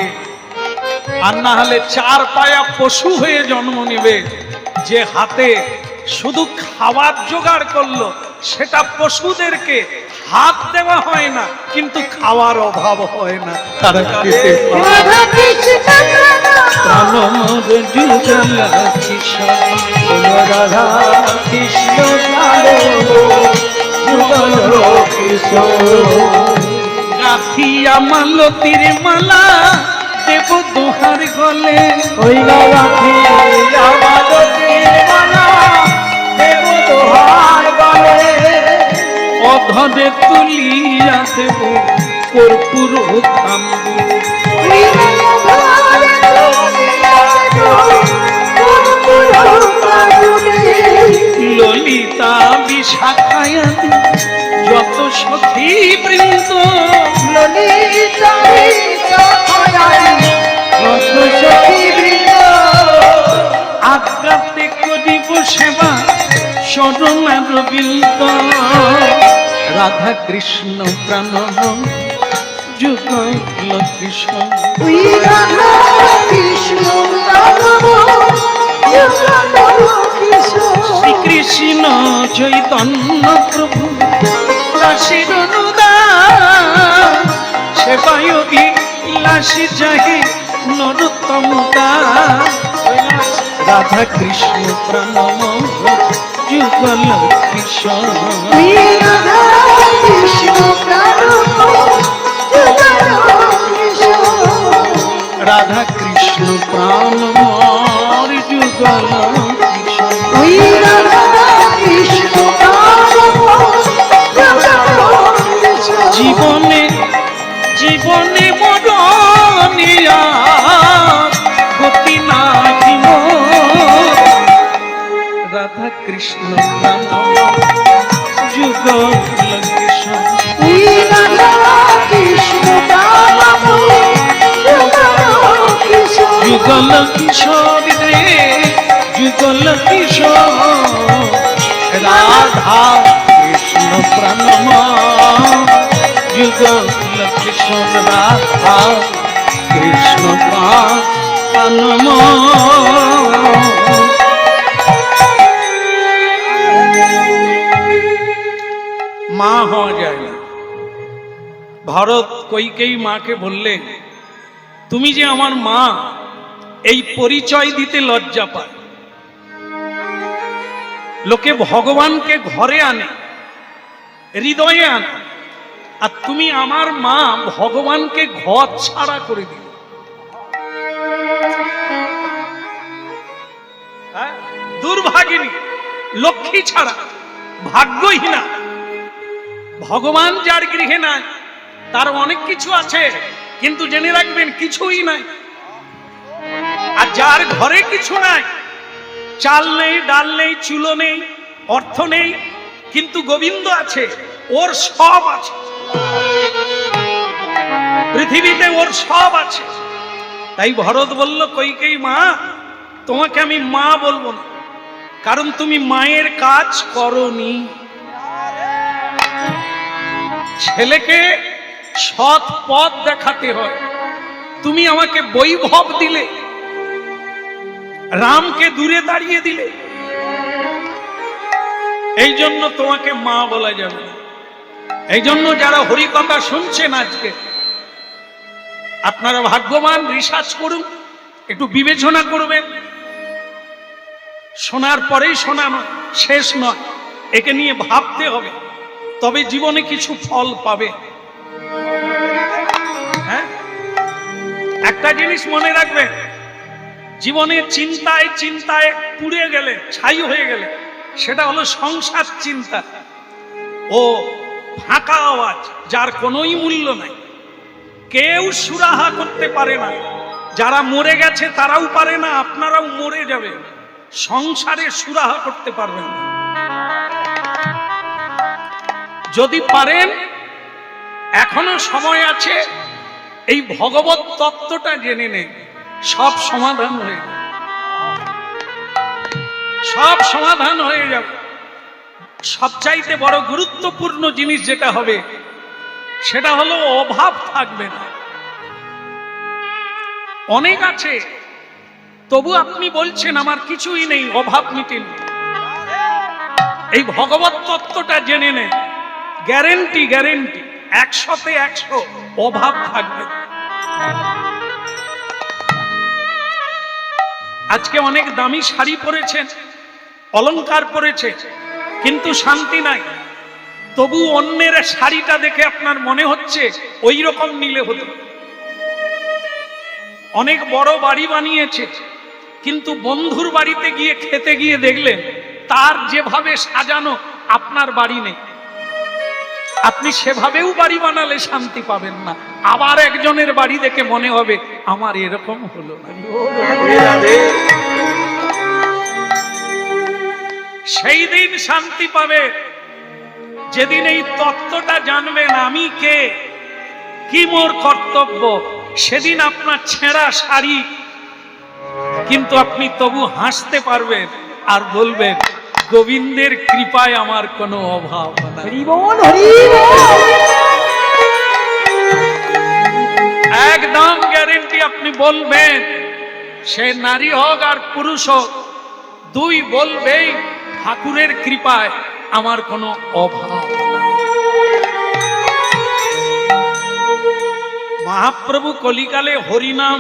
Speaker 1: আর না হলে চার পায়া পশু হয়ে জন্ম নেবে। যে হাতে শুধু খাবার জোগাড় করলো, সেটা পশুদেরকে হাত দেওয়া হয় না, কিন্তু খাওয়ার অভাব হয় না, তারা খেতে পায়।
Speaker 3: রাধা কৃষ্ণ
Speaker 1: প্রাণমোদ যুগল কিশোর।
Speaker 2: রাধা কৃষ্ণ যুগল কিশোর।
Speaker 1: গাথিয়া মালতীর মালা দেব দোহার গলে।
Speaker 2: ওই রাধি আমাদের মালা দেব দোহার গলে।
Speaker 1: অধরে তুলিয়া দেব কর্পূর তাম্বু।
Speaker 3: ওই রাধা
Speaker 1: ললিতা বিশাখায়া যত সখী বৃন্দ।
Speaker 3: ললিতা সখী বৃন্দ।
Speaker 1: আজ্ঞাতে করিব সেবা শরণার বৃন্দ। রাধা কৃষ্ণ প্রাণ যুগল কিশোর।
Speaker 3: ওই রাধা কৃষ্ণ যুগল কিশোর।
Speaker 1: শ্রীকৃষ্ণ চৈতন্য প্রভু দাসীর অনুদান। সেবায় বিলাসী যাহে নরোত্তম দাস। রাধা কৃষ্ণ প্রাণম যুগল কিশোর।
Speaker 3: ওই রাধা কৃষ্ণ যুগল কিশোর।
Speaker 1: রাধা কৃষ্ণ প্রাণম যুগল কিশোর।
Speaker 3: ওই রাধা কৃষ্ণ যুগল কিশোর।
Speaker 1: জীবনে জীবনে মরণিয়া গতি নাহি মোর। রাধা কৃষ্ণ প্রাণম যুগল কিশোর।
Speaker 3: ওই রাধা কৃষ্ণ যুগল কিশোর।
Speaker 1: যুগল কিশোর রে যুগল কিশোর। রাধা কৃষ্ণ প্রাণম যুগল কিশোর। রাধা কৃষ্ণ প্রাণম। মা হওয়া যায় না। ভরত কইকেই মাকে বললেন, তুমি যে আমার মা, এই পরিচয় দিতে লজ্জা পায়। লোকে ভগবানকে ঘরে আনে, হৃদয়ে আনে, আর তুমি আমার মা, ভগবানকে ঘর ছাড়া করে দিল। দুর্ভাগিনী, লক্ষ্মী ছাড়া, ভাগ্যহীনা। ভগবান যার গৃহে নাই, তার অনেক কিছু আছে, কিন্তু জেনে রাখবেন কিছুই নাই। আর যার ঘরে কিছু নাই, চাল নেই, ডাল নেই, চুলো নেই, অর্থ নেই, কিন্তু গোবিন্দ আছে, ওর সব আছে। পৃথিবীতে ওর সব আছে। তাই ভরত বলল, কইকেই মা, তোমাকে আমি মা বলবো না, কারণ তুমি মায়ের কাজ করনি। ছেলেকে সৎ পথ দেখাতে হয়। তুমি আমাকে বৈভব দিলে, রামকে দূরে দাঁড়িয়ে দিলে, এই জন্য তোমাকে মা বলা যাবে না। এই জন্য যারা হরিকথা শুনছেন আজকে, আপনারা ভাগ্যবান, রিসার্চ করুন, একটু বিবেচনা করবেন। শোনার পরেই শোনানো শেষ নয়, একে নিয়ে ভাবতে হবে, তবে জীবনে কিছু ফল পাবে। হ্যাঁ, একটা জিনিস মনে রাখবেন, জীবনের চিন্তায় চিন্তায় পুড়ে গেলে, ছাই হয়ে গেলে, সেটা হলো সংসার চিন্তা ও ফাঁকা আওয়াজ, যার কোনোই মূল্য নাই। কেউ সুরাহা করতে পারে না, যারা মরে গেছে তারাও পারে না, আপনারাও মরে যাবে, সংসারে সুরাহা করতে পারবেন না। যদি পারেন, এখনো সময় আছে, এই ভগবত তত্ত্বটা জেনে নেন, সব সমাধান হয়ে যাবে, সব সমাধান হয়ে যাবে। সবচাইতে বড় গুরুত্বপূর্ণ জিনিস যেটা হবে, সেটা হলো অভাব থাকবে না। অনেক আছে, তবু আপনি বলছেন আমার কিছুই নেই, অভাব মিটেনি। এই ভগবত তত্ত্বটা জেনে নেন, গ্যারেন্টি গ্যারেন্টি 100-তে 100 অভাব থাকবে। আজকে অনেক দামি শাড়ি পরেছেন, অলংকার পরেছে, কিন্তু শান্তি নাই। তবু অন্যের শাড়িটা দেখে আপনার মনে হচ্ছে ওই রকম নিলে হতো। অনেক বড় বাড়ি বানিয়েছে, কিন্তু বন্ধুর বাড়িতে গিয়ে খেতে গিয়ে দেখলেন তার যেভাবে সাজানো আপনার বাড়ি নেই। আপনি সেভাবেও বাড়ি বানালে শান্তি পাবেন না, আবার একজনের বাড়ি দেখে মনে হবে আমার এরকম হলো না। সেই দিন শান্তি পাবে যেদিন এই তত্ত্বটা জানবেন, আমি কে, কি মোর কর্তব্য। সেদিন আপনার ছেঁড়া শাড়ি, কিন্তু আপনি তবু হাসতে পারবেন আর বলবেন গোবিন্দের কৃপায় আমার কোনো অভাব নাই। একদম গ্যারেন্টি আপনি বলবেন, সে নারী হোক আর পুরুষ হোক, দুই বলবেই ঠাকুরের কৃপায় আমার কোনো অভাব নাই। মহাপ্রভু কলিকালে হরিনাম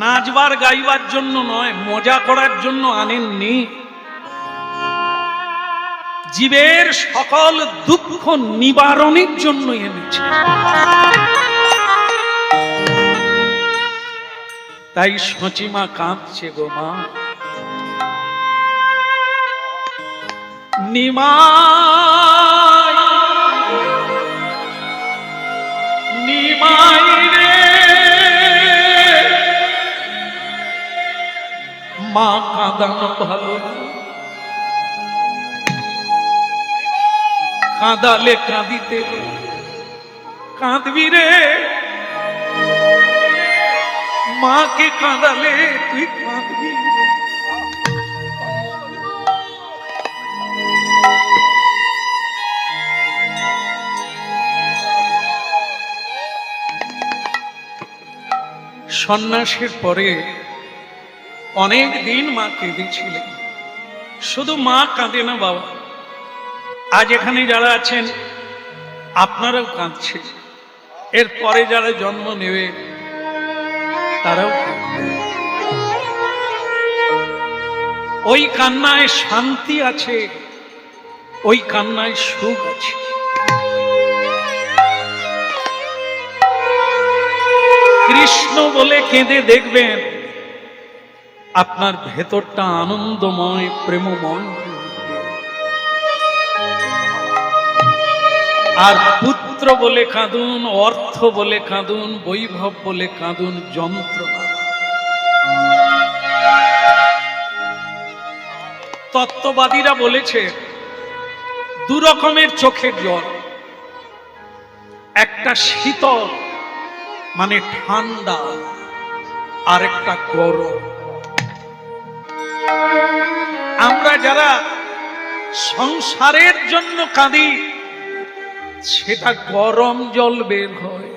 Speaker 1: নাচবার গাইবার জন্য নয়, মজা করার জন্য আনেননি। জীবের সকল দুঃখ নিবারণের জন্য এনেছে। তাই সচিমা কাঁদছে গো মা, নিমাই নিমাই রে মা, কাঁদানো ভালো, কাঁদালে কাঁদিতে, কাঁদবি রে মাকে কাঁদালে তুই কাঁদবি। সন্ন্যাসের পরে অনেক দিন মা কেঁদেছিলেন। শুধু মা কাঁদে না বাবা, আজ এখানে যারা আছেন আপনারাও কাঁদছেন, এর পরে যারা জন্ম নেবে তারাও কাঁদবে। ওই কান্নায় শান্তি আছে, ওই কান্নায় সুখ আছে। কৃষ্ণ বলে কেঁদে দেখবেন আপনার ভেতরটা আনন্দময়, প্রেমময়। আর পুত্র বলে কাঁদুন, অর্থ বলে কাঁদুন, বৈভব বলে কাঁদুন, যন্ত্রণা। তত্ত্ববাদীরা বলেছে দু রকমের চোখের জল, একটা শীতল মানে ঠান্ডা, আর একটা গরম। আমরা যারা সংসারের জন্য কাঁদি, সেটা গরম জল বের হয়।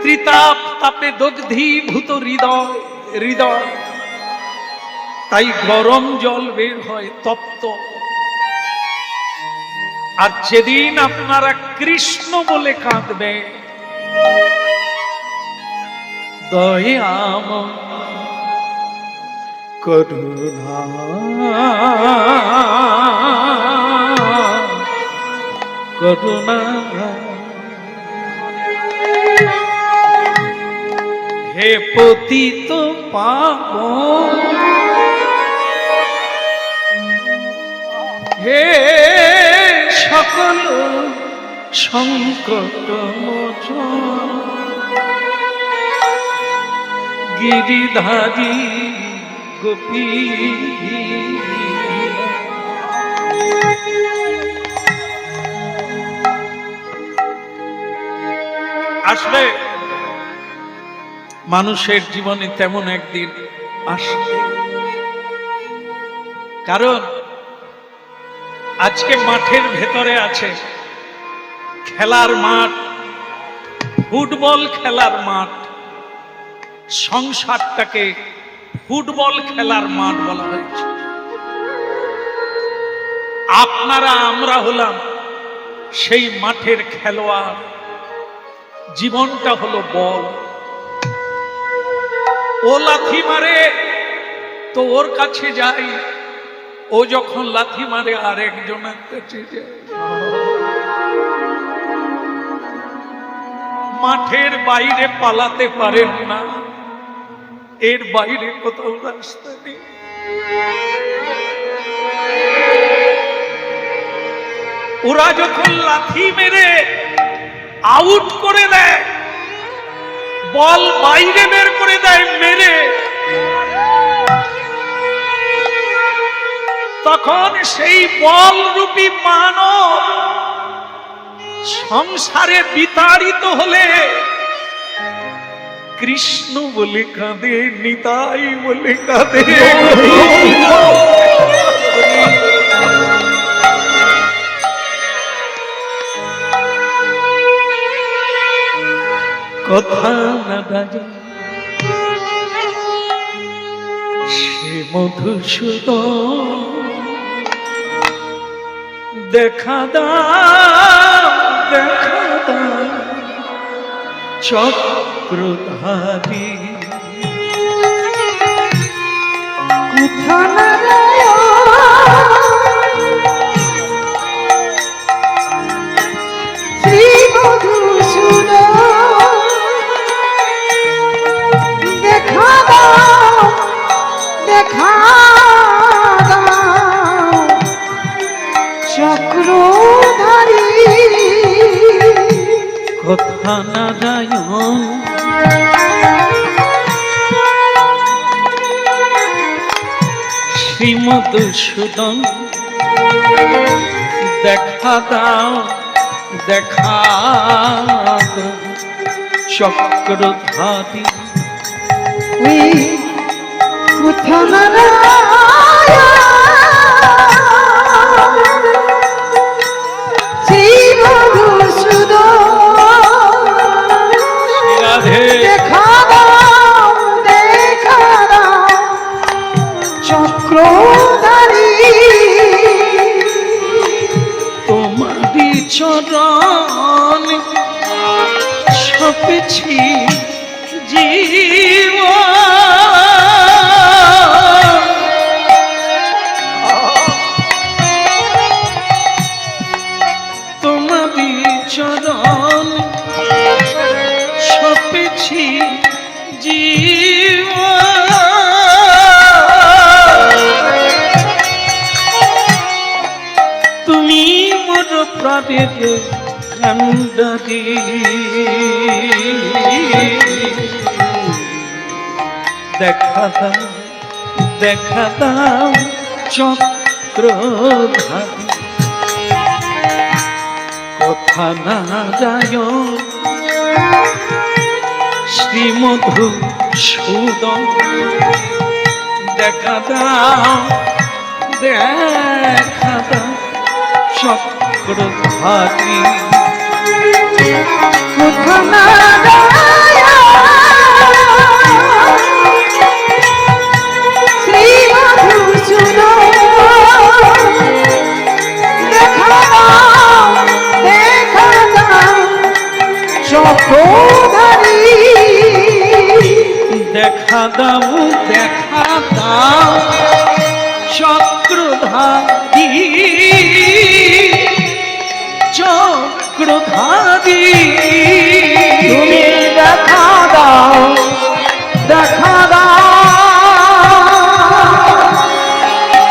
Speaker 1: ত্রিতাপ তাপে দগ্ধীভূত হৃদয় হৃদয়, তাই গরম জল বের হয় তপ্ত। আর যেদিন আপনারা কৃষ্ণ বলে কাঁদবে, দয়াম করুণা করুণা, হে পতিত পাবন, হে সকল সংকট মোচন, গিরিধারী গোপী। আসলে মানুষের জীবনে তেমন একদিন আসবে, কারণ আজকে মাঠের ভেতরে আছে খেলার মাঠ, ফুটবল খেলার মাঠ। সংসারটাকে ফুটবল খেলার মাঠ বলা হয়েছে। আপনারা আমরা হলাম সেই মাঠের খেলোয়াড়। জীবনটা হলো বল। ও লাথি মারে তো ওর কাছে যাই, ও যখন লাথি মারে আরেকজনের কাছে যায়। মাঠের বাইরে পালাতে পারেন না, এর বাইরে কোথাও রাস্তা নেই। ওরা যখন লাথি মেরে আউট করে দেয়, বল বাইরে বের করে দেয় মেরে, তখন সেই বল রূপী মানব সংসারে বিতাড়িত হলে কৃষ্ণ বলে কাঁদে, নিতাই বলে কাঁদে। কথা না রাজা সে মধুসূদন, দেখা দাও দেখা দাও চক্রধারী।
Speaker 3: কোথা নারায়ণ শ্রী মধুসূদন, দেখা দাও দেখা দাও চক্রধারী।
Speaker 1: কথা নারায়ণ শ্রী মধুসূদন, দেখা দাও দেখা দাও চক্রধারী।
Speaker 3: কোথা নারায়ণ শ্রী মধুসূদন,
Speaker 1: রাধে
Speaker 3: দেখা দাও দেখা দাও চক্রধারী।
Speaker 1: তোমারি চরণ সপেছি জীবন, তোমারি চরণ সপেছি জীবন, তুমি মোর প্রাণের কান্ডারি। দেখা দাও দেখা দাও চক্রধারী। কথা না যায় শ্রী মধুসূদন, দেখা দাও দেখা দাও চক্রধারী
Speaker 3: শ্রী মধুসূদন দেখা দাও চক্রধারী
Speaker 1: দেখা দাও চক্রধারী চক্রধারী
Speaker 2: তুমি দেখা দাও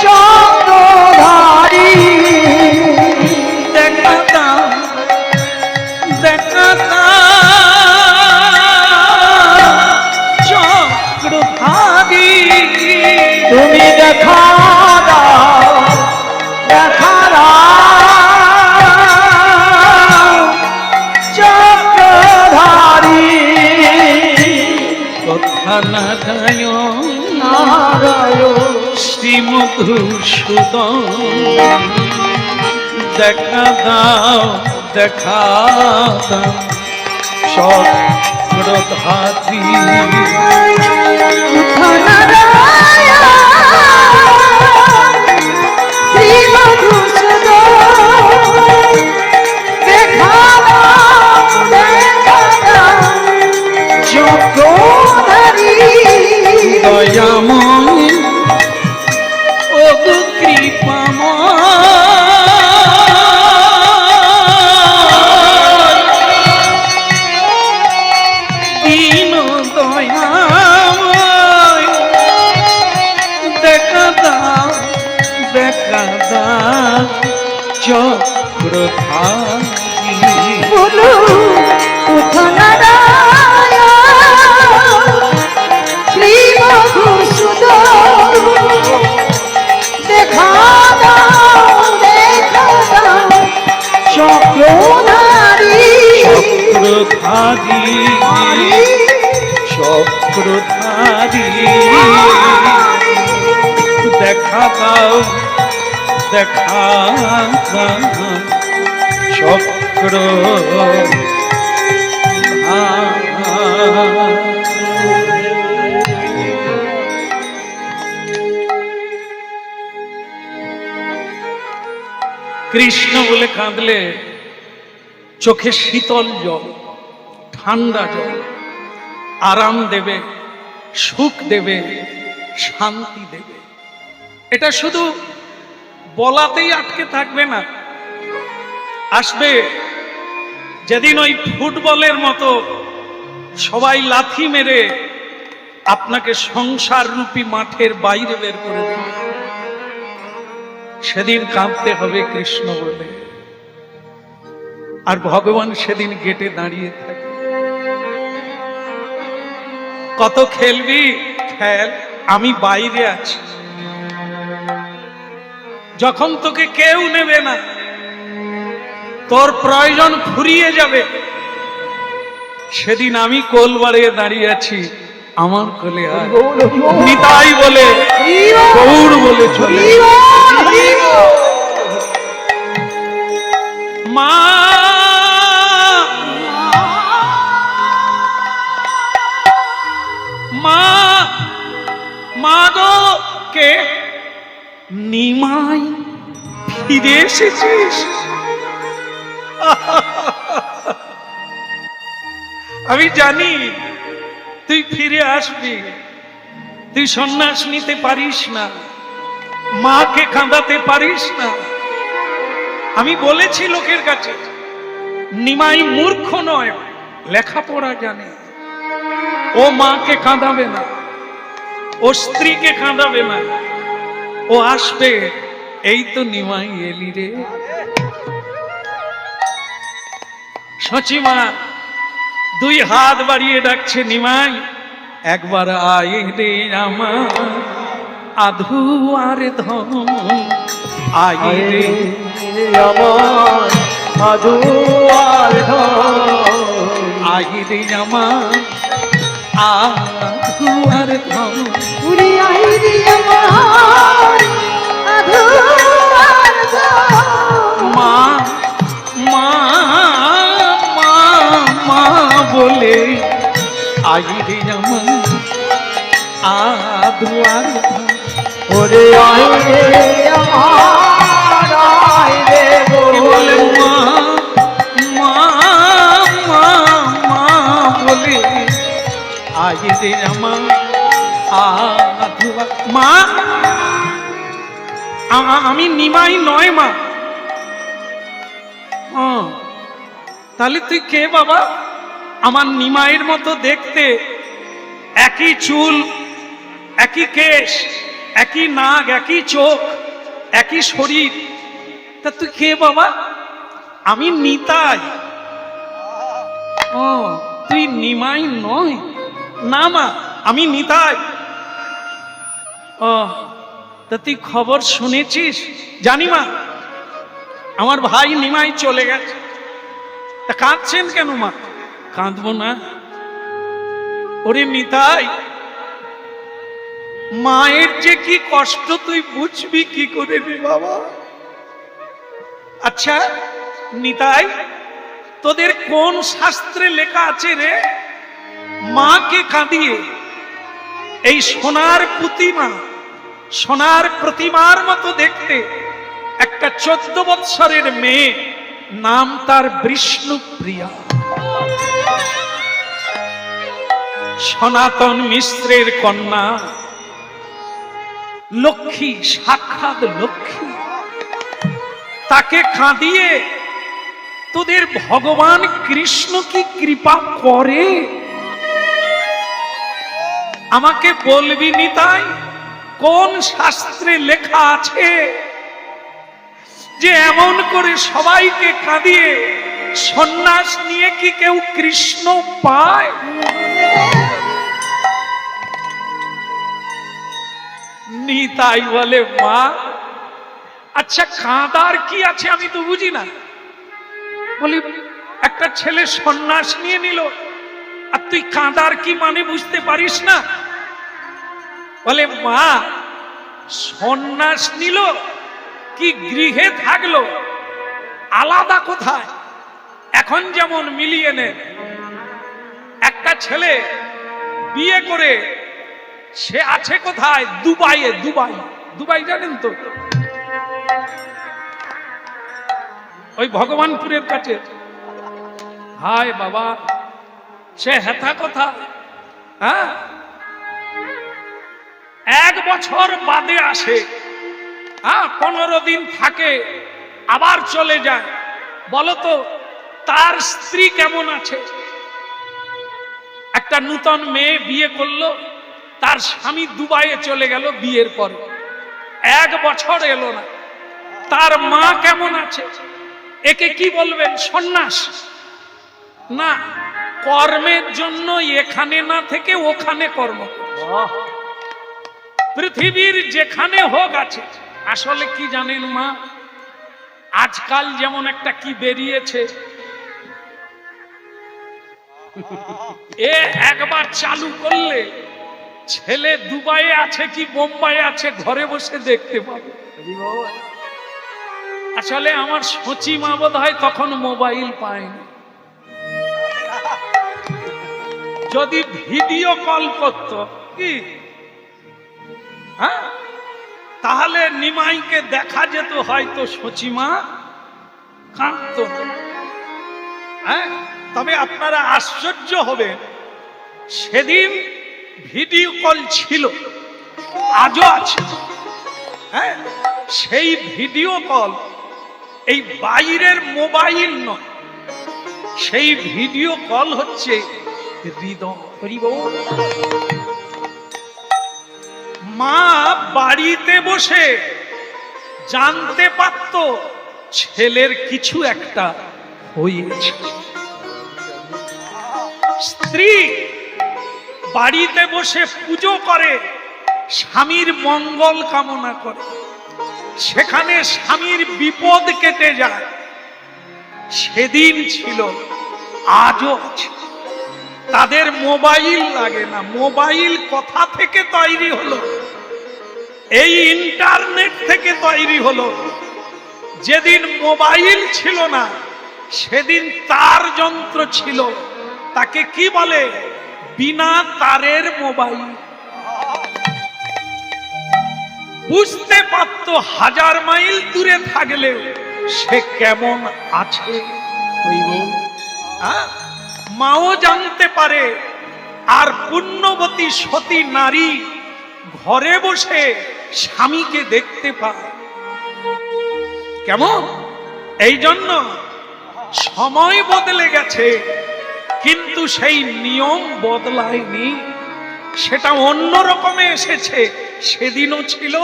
Speaker 2: চক্রধারী
Speaker 1: দেখা দাও চক্রধারী
Speaker 2: তুমি দেখা দাও চক্রধারী
Speaker 1: কথা নারায়ণ
Speaker 2: নারায়ণ
Speaker 1: শ্রী মধুসূদন দেখা দাও চক্রধারী
Speaker 3: শ্রী মধুসূদন দেখা দাও চক্রধারী
Speaker 1: দয়াময় ও কৃপাময় দীন দয়াময় দেখা দাও চক্রধারী
Speaker 3: বলো শ্রী মধুসূদন দেখা দাও চক্রধারী
Speaker 1: চক্রধারী দেখা দাও চক্র কৃষ্ণ বলে কাঁদলে চোখে শীতল জল, ঠান্ডা জল আরাম দেবে, সুখ দেবে, শান্তি দেবে। এটা শুধু বলাতেই আটকে থাকবে না, আসবে যেদিন ওই ফুটবলের মতো সবাই লাথি মেরে আপনাকে সংসার রূপী মাঠের বাইরে বের করে দেবে, সেদিন কাঁদতে হবে কৃষ্ণ বলে। আর ভগবান সেদিন গেটে দাঁড়িয়ে থাকে। কত খেলবি খেল, আমি বাইরে আছি। যখন তোকে কেউ নেবে না, তোর প্রয়োজন ফুরিয়ে যাবে, সেদিন আমি কোল বাড়িয়ে দাঁড়িয়ে আছি, আমার কোলে আয়। নিতাই বলে গৌর বলে চলে। মা মা মা গো, কে? নিমাই, ফিরে এসেছিস? আমি জানি তুই ফিরে আসবি, তুই সন্ন্যাস নিতে পারিস না, মাকে কাঁদাতে পারিস না। আমি বলেছি লোকের কাছে, নিমাই মূর্খ নয়, লেখাপড়া জানে। ও মাকে কাঁদাবে না, ও স্ত্রীকে কাঁদাবে না, ও আসবে। এই তো নিমাই এলি রে। সচিমা দুই হাত বাড়িয়ে ডাকছে, নিমাই একবার আয় রে আমার আধু আর ধন, আয় রে
Speaker 2: আমার আধু আর
Speaker 1: আয় রে আমার আধু আর ধন।
Speaker 3: উড়ি আইরি আমার আধুয়ার
Speaker 1: মা আইরে আমার আধুয়ার
Speaker 2: ওরে আয় রে আমার আয় রে গো
Speaker 1: কি বলে মা মা মা মা বলে আইরে আমার আধুয়ার মা আমি নিমাই নয় মা। তাহলে তুই কে বাবা? আমার নিমাইয়ের মতো দেখতে, একই চুল, একই কেশ, একই নাক, একই চোখ, একই শরীর, তা তুই কে বাবা? আমি নিতাই। ও তুই নিমাই নয়? না মা, আমি নিতাই। ও তা তুই খবর শুনেছিস? জানি মা, আমার ভাই নিমাই চলে গেছে। তা কাঁদছেন কেন মা? কাঁদবো না। ওরে নিতাই, মায়ের যে কি কষ্ট তুই বুঝবি কি করে রে বাবা? আচ্ছা নিতাই, তোদের কোন শাস্ত্রে লেখা আছে রে মাকে কাঁদিয়ে এই সোনার প্রতিমা, সোনার প্রতিমার মতো দেখতে একটা 14 বৎসরের মেয়ে, নাম তার বিষ্ণুপ্রিয়া, সনাতন মিশ্রের কন্যা, লক্ষ্মী, সাক্ষাৎ লক্ষ্মী, তাকে কাঁদিয়ে তোদের ভগবান কৃষ্ণ কি কৃপা করে? আমাকে বলবি নিতাই, কোন শাস্ত্রে লেখা আছে যে এমন করে সবাইকে কাঁদিয়ে সন্ন্যাস নিয়ে কি কেউ কৃষ্ণ পায়? নিতাই বলে মা, আচ্ছা কাঁদার কি আছে আমি তো বুঝি না। বলি একটা ছেলে সন্ন্যাস নিয়ে নিল, আর তুই কাঁদার কি মানে বুঝতে পারিস না? বলে মা, সন্ন্যাস নিল কি গৃহে থাকলো আলাদা কোথায়? এখন যেমন মিলিয়ে নে, একটা ছেলে বিয়ে করে সে আছে কোথায়? দুবাইয়ে। দুবাই, দুবাই জানেন তো, ওই ভগবানপুরের কাছে। হায় বাবা, সে হেথা কথা। হ্যাঁ, 1 বছর বাদে আসে, 15 দিন থাকে, আবার চলে যায়। বলতো তার স্ত্রী কেমন আছে? একটা নূতন মেয়ে বিয়ে করলো, তার স্বামী দুবাইয়ে চলে গেল বিয়ের পরে, 1 বছর এলো না। তার মা কেমন আছে? একে কি বলবেন? সন্ন্যাস না, কর্মের জন্য এখানে না থেকে ওখানে কর্ম। পৃথিবীর যেখানে হোক আছে। আসলে কি জানেন মা, আজকাল যেমন একটা কি বেরিয়েছে, এ একবার চালু করলে ছেলে দুবাইয়ে আছে কি বোম্বাইয়ে আছে ঘরে বসে দেখতে পাবে। আসলে আমার সচি মা বোধ হয় তখন মোবাইল পায়নি, যদি ভিডিও কল করত কি, হ্যাঁ, তাহলে নিমাইকে দেখা যেত, হয়তো সচিমা কাঁদত না। হ্যাঁ, তবে আপনারা আশ্চর্য হবেন, সেদিন ভিডিও কল ছিল, আজও আছে। হ্যাঁ, সেই ভিডিও কল এই বাইরের মোবাইল নয়, সেই ভিডিও কল হচ্ছে হৃদয়। মা বাড়িতে বসে জানতে পারত ছেলের কিছু একটা হয়েছে। স্ত্রী বাড়িতে বসে পুজো করে, স্বামীর মঙ্গল কামনা করে, সেখানে স্বামীর বিপদ কেটে যায়। সেদিন ছিল, আজও আছে। তাদের মোবাইল লাগে না। মোবাইল কোথা থেকে তৈরি হলো? এই ইন্টারনেট থেকে তৈরি হলো। যেদিন মোবাইল ছিল না সেদিন তার যন্ত্র ছিল, তাকে কি বলে? বিনা তারের মোবাইল। বুঝতে পারত 1000 মাইল দূরে থাকলেও সে কেমন আছে। মাও জানতে পারে। আর পুণ্যবতী সতী নারী ঘরে বসে স্বামীকে দেখতে পায়। কেমন? এই জন্য সময় বদলে গেছে, কিন্তু সেই নিয়ম বদলায়নি। সেটা অন্য রকমে এসেছে, সেদিনও ছিল,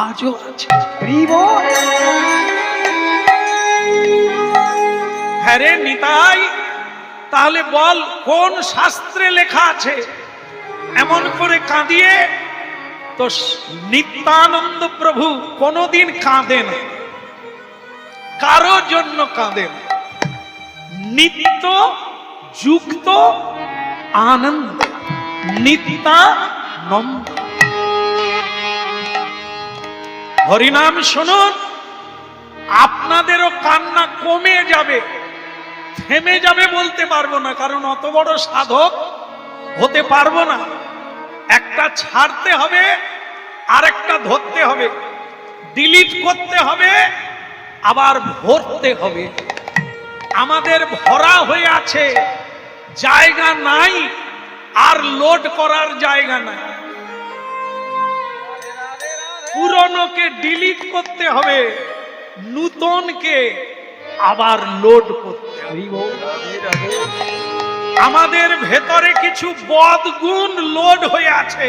Speaker 1: আজও আছে। হ্যাঁ রে নিতাই, তাহলে বল কোন শাস্ত্রে লেখা আছে এমন করে কাঁদিয়ে? তো নিত্যানন্দ প্রভু কোনদিন কাঁদে না, কারো জন্য কাঁদে না। নিত্য যুক্ত আনন্দ, নিত্যানন্দ। হরিনাম শুনুন, আপনাদেরও কান্না কমে যাবে, থেমে যাবে বলতে পারবো না, কারণ অত বড় সাধক হতে পারবো না। একটা ছাড়তে হবে, আরেকটা ধরতে হবে, ডিলিট করতে হবে, আবার ভরতে হবে। আমাদের ভরা হয়ে আছে, জায়গা নাই, আর লোড করার জায়গা নাই। পুরনোকে ডিলিট করতে হবে, নূতনকে আবার লোড করতে হবে। আমাদের ভেতরে কিছু বদগুণ লোড হয়ে আছে,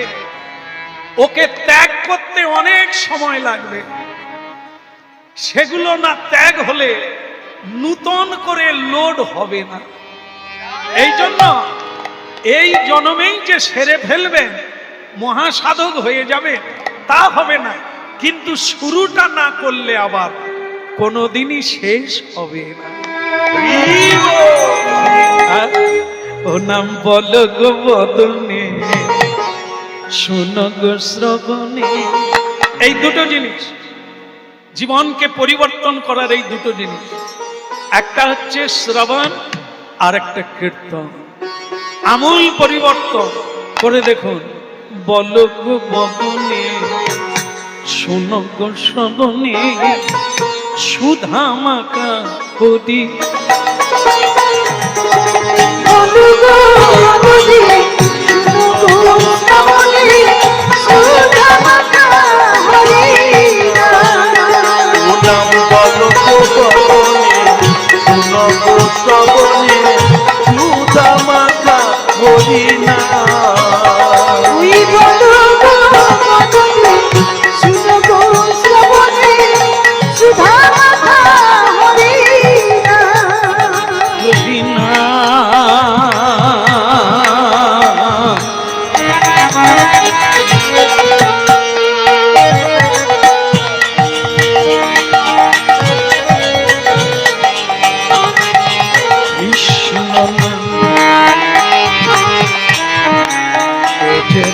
Speaker 1: ওকে ত্যাগ করতে অনেক সময় লাগবে। সেগুলো না ত্যাগ হলে নূতন করে লোড হবে না। এই জন্য এই জন্মেই যে সেরে ফেলবেন, মহাসাধক হয়ে যাবে, তা হবে না। কিন্তু শুরুটা না করলে আবার কোনোদিনই শেষ হবে না। ও নাম বলো গো বদনে, শোনো গো শ্রবণে। এই দুটো জিনিস জীবনকে পরিবর্তন করার, এই দুটো জিনিস। একটা হচ্ছে শ্রবণ, আর একটা কীর্তন। আমূল পরিবর্তন করে দেখুন। বলো গো বদনে, শোনো গো শ্রবণে, সুধা মাখা হরি।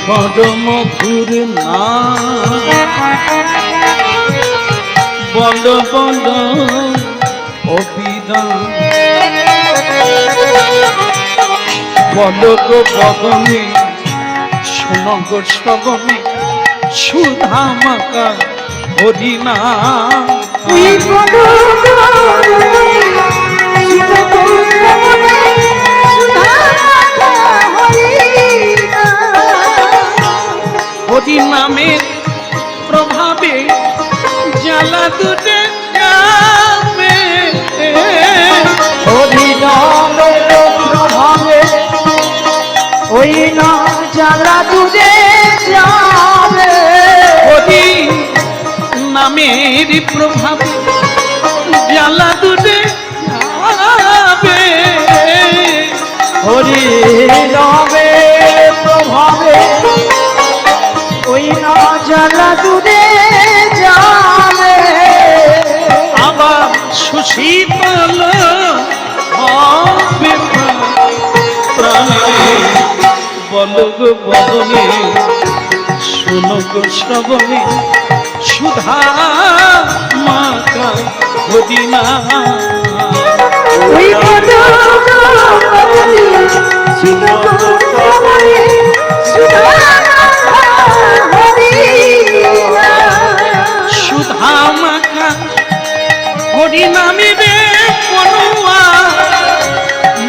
Speaker 1: বড় মধুর না, বড় বড় অভিধান। বলো গো বদনে, শোনো গো শ্রবণে, সুধা মাখা হরিনা। হরি নামের প্রভাবে জ্বালা দুটে যাবে।
Speaker 2: হরি নামের প্রভাবে ওই না জ্বালা দুটে যাবে।
Speaker 1: হরি নামের প্রভাবে জ্বালা দুটে যাবে।
Speaker 2: হরি নামের প্রভাবে ওই না জ্বালা দূরে যাবে।
Speaker 1: আবার সুশীতল হবে প্রাণে। বলো গো বদনে, শোনো গো শ্রবণে, সুধা মাখা হরিনা।
Speaker 3: ওই বলি শুনো গো শ্রবণে সুধা হরি
Speaker 1: সুধা মাখা হরি নামিবে মনুয়া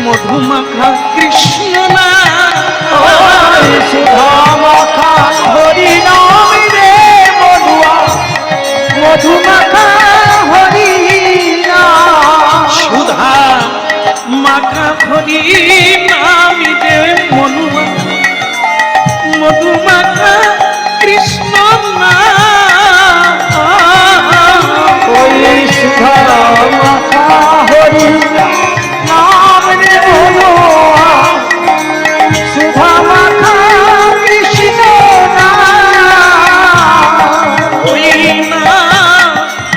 Speaker 1: মধু মাখা কৃষ্ণ না
Speaker 2: সুধা মাখা হরি নাম রে মধুয়া মধু মাখা হরি নাম
Speaker 1: সুধা মাখা হরি নামিবে মনুয়া মধু মাখা কৃষ্ণ না
Speaker 2: ওই সুধা মাখা হরি নাম রে মধুয়া সুধা মাখা কৃষ্ণ নাম
Speaker 1: ওই না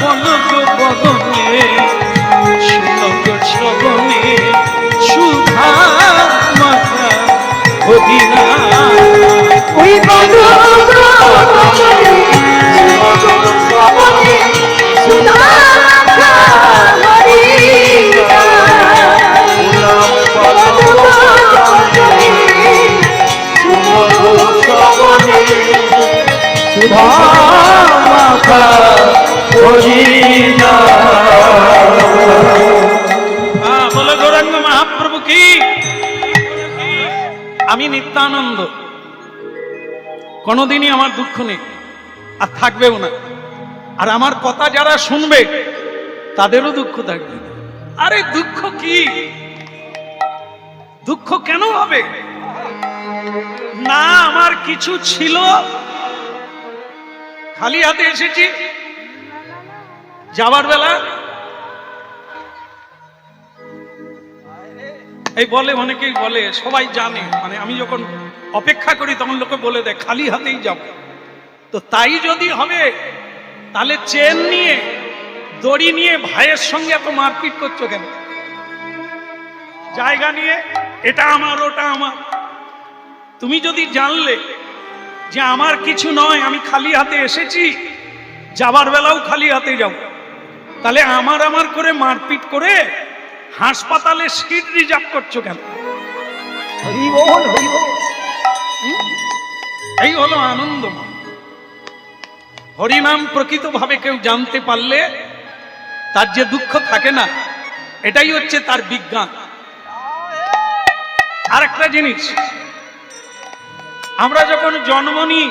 Speaker 1: বলক বদনে শ্লোক শ্রবণে সুধা মাখা হরি না
Speaker 3: ওই বলো শ্রবণে সুধা হরি
Speaker 2: সুধা মাখা হরি
Speaker 1: বলো গৌরাঙ্গ মহাপ্রভু কি আমি নিত্যানন্দ কোনোদিনই আমার দুঃখ নেই আর থাকবেও না আর আমার কথা যারা শুনবে তাদেরও দুঃখ থাকবে না। আরে দুঃখ কি দুঃখ কেন হবে না আমার কিছু ছিল খালি হাতে এসেছি যাবার বেলা এই বলে অনেকেই বলে সবাই জানে মানে আমি যখন অপেক্ষা করি তখন লোকে বলে দেয় খালি হাতেই যাব তো তাই যদি হবে তাহলে চেন নিয়ে দড়ি নিয়ে ভাইয়ের সঙ্গে এত মারপিট করছো কেন জায়গা নিয়ে এটা আমার ওটা আমার তুমি যদি জানলে যে আমার কিছু নয় আমি খালি হাতে এসেছি যাবার বেলাও খালি হাতে যাব তাহলে আমার করে মারপিট করে হাসপাতালে সিট রিজার্ভ করছো কেন
Speaker 2: হরি বল হরি বল
Speaker 1: এই হলো আনন্দ হরিনাম প্রকৃতভাবে কেউ জানতে পারলে তার যে দুঃখ থাকে না এটাই হচ্ছে তার বিজ্ঞান আর একটা জিনিস আমরা যখন জন্ম নিই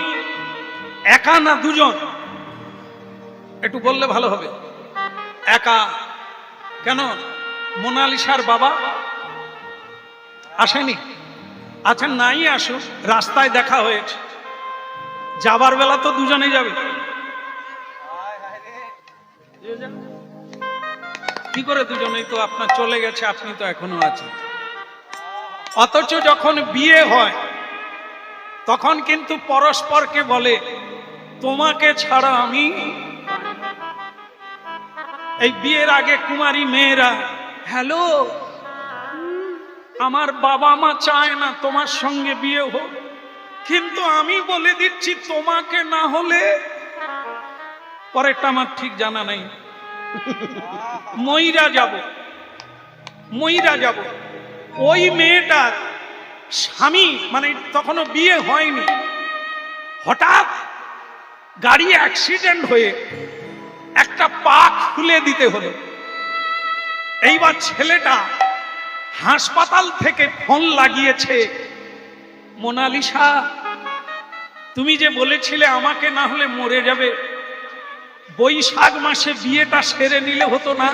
Speaker 1: একা না দুজন একটু বললে ভালো হবে একা কেন মোনালিসার বাবা আসেনি আচ্ছা নাই আসুক রাস্তায় দেখা হয়েছে যাবার বেলা তো দুজনে যাবে কি করে দুজনেই তো আপনার চলে গেছে আপনি তো এখনো আছেন অথচ যখন বিয়ে হয় তখন কিন্তু পরস্পরকে বলে তোমাকে ছাড়া আমি এই বিয়ের আগে কুমারী মেয়েরা হ্যালো আমার বাবা মা চায় না তোমার সঙ্গে বিয়ে হোক কিন্তু আমি বলে দিচ্ছি তোমাকে না হলে পরেরটা আমার ঠিক জানা নাই মইরা যাব ওই মেয়েটার স্বামী মানে তখনও বিয়ে হয়নি হঠাৎ গাড়ি অ্যাক্সিডেন্ট হয়ে একটা পা খুলে দিতে হলো এইবার ছেলেটা হাসপাতাল থেকে ফোন লাগিয়েছে মোনালিসা তুমি যে বলেছিলে আমাকে না হলে মরে যাবে বৈশাখ মাসে বিয়েটা সেরে নিলে হতো না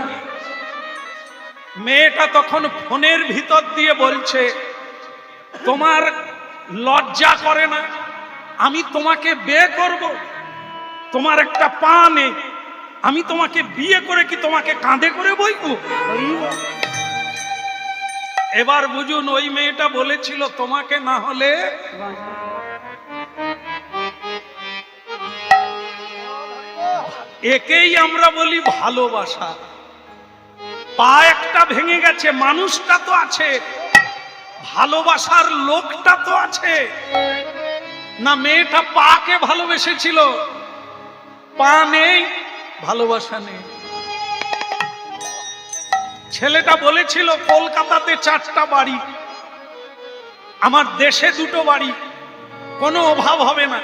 Speaker 1: মেয়েটা তখন ফোনের ভিতর দিয়ে বলছে তোমার লজ্জা করে না আমি তোমাকে বিয়ে করব তোমার একটা পা নেই আমি তোমাকে বিয়ে করে কি তোমাকে কাঁধে করে বইবো এবার বুঝুন ওই মেয়েটা বলেছিল তোমাকে না হলে একেই আমরা বলি ভালোবাসা পা একটা ভেঙে গেছে মানুষটা তো আছে ভালোবাসার লোকটা তো আছে না মেয়েটা পাকে ভালোবেসেছিল পা নেই ভালোবাসা নেই ছেলেটা বলেছিল কলকাতাতে 4টা বাড়ি, আমার দেশে 2টো বাড়ি, কোনো অভাব হবে না,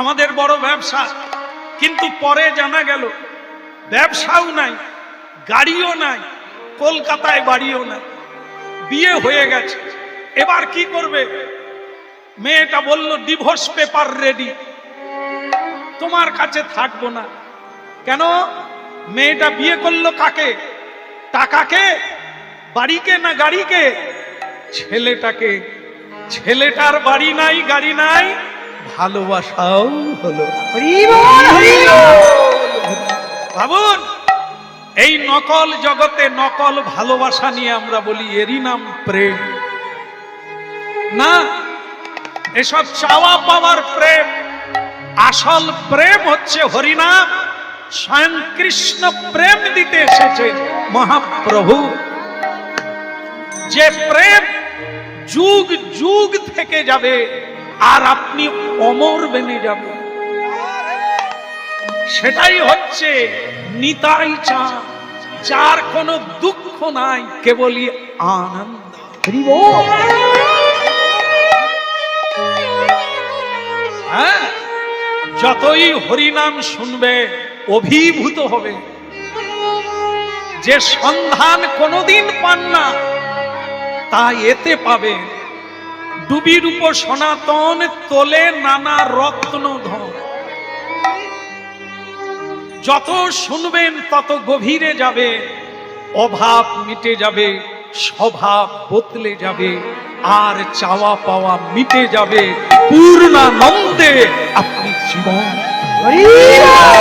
Speaker 1: আমাদের বড় ব্যবসা। কিন্তু পরে জানা গেল ব্যবসাও নাই, গাড়িও নাই, কলকাতায় বাড়িও নাই, বিয়ে হয়ে গেছে। এবার কি করবে? মেয়েটা বলল ডিভোর্স পেপার রেডি, তোমার কাছে থাকবো না। কেন? মেয়েটা বিয়ে করলো কাকে? টাকাকে, বাড়িকে না গাড়িকে? ছেলেটাকে। ছেলেটার বাড়ি নাই, গাড়ি নাই, ভালোবাসাও হলো না।
Speaker 2: হরি বল, হরি বল।
Speaker 1: ভাবুন, এই নকল জগতে নকল ভালোবাসা নিয়ে আমরা বলি এরই নাম প্রেম। না, এসব চাওয়া পাওয়ার প্রেম। আসল প্রেম হচ্ছে হরিনাম। স্বয়ং কৃষ্ণ প্রেম দিতে এসেছে মহাপ্রভু। যে প্রেম যুগ যুগ থেকে যাবে আর আপনি অমর বেনে যাবেন, সেটাই হচ্ছে নিতাই চাঁদ, যার কোনো দুঃখ নাই, কেবলই আনন্দ।
Speaker 2: হরি বল।
Speaker 1: হ্যাঁ, যতই হরিনাম শুনবে অভিভূত হবে। যে সন্ধান কোনোদিন পান না, তা এতে পাবে। ডুবির উপর সনাতন, তোলে নানা রত্ন ধন। যত শুনবেন তত গভীরে যাবে, অভাব মিটে যাবে, স্বভাব বদলে যাবে, আর চাওয়া পাওয়া মিটে যাবে। পূর্ণানন্দে আপনি জীবন।
Speaker 2: হরি বল।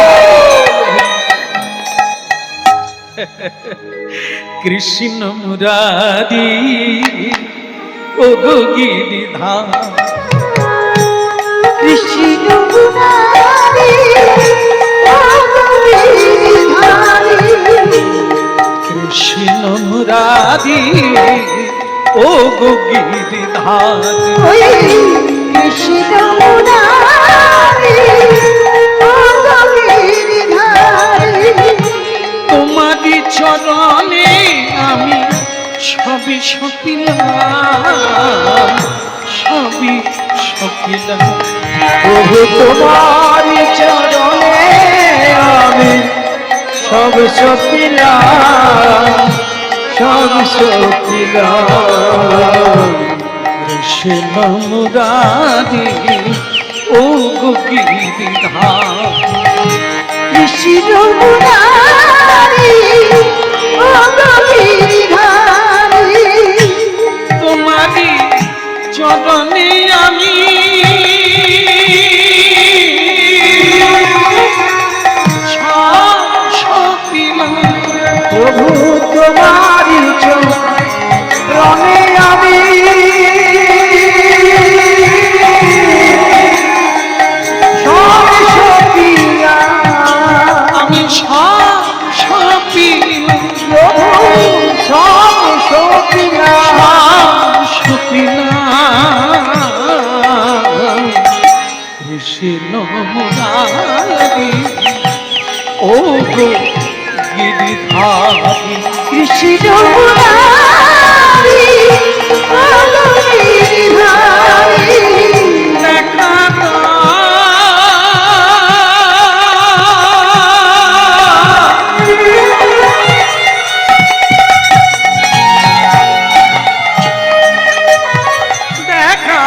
Speaker 1: কৃষ্ণ মুরারি ও গো গিরিধাম,
Speaker 3: কৃষ্ণ মুরারি ও গো গিরিধারী,
Speaker 1: কৃষ্ণ মুরারি ও গো গিরিধাম।
Speaker 3: ওই কৃষ্ণ মুরারি ও গো গিরিধারী,
Speaker 1: তোমারি চরণে আমি সবই সপিলাম, সবই সপিলাম।
Speaker 2: প্রভু তোমার চরণে আমি সব সপিলাম, সব সপিলাম।
Speaker 1: কৃষ্ণ মুরারি ও গো গিরিধাম,
Speaker 3: কৃষ্ণ মুরারি ও গো গিরিধারী,
Speaker 1: তোমারি চরণে আমি সপিলাম।
Speaker 2: প্রভু তোমার চরণে আমি সব সপিলাম,
Speaker 1: আমি সপিলাম,
Speaker 2: প্রভু সব সপিলাম।
Speaker 1: সপিলাম। কৃষ্ণ মুরারি ও গো গিরিধারী,
Speaker 3: কৃষ্ণ মুরারি ও গো গিরিধারী,
Speaker 1: দেখা দেখা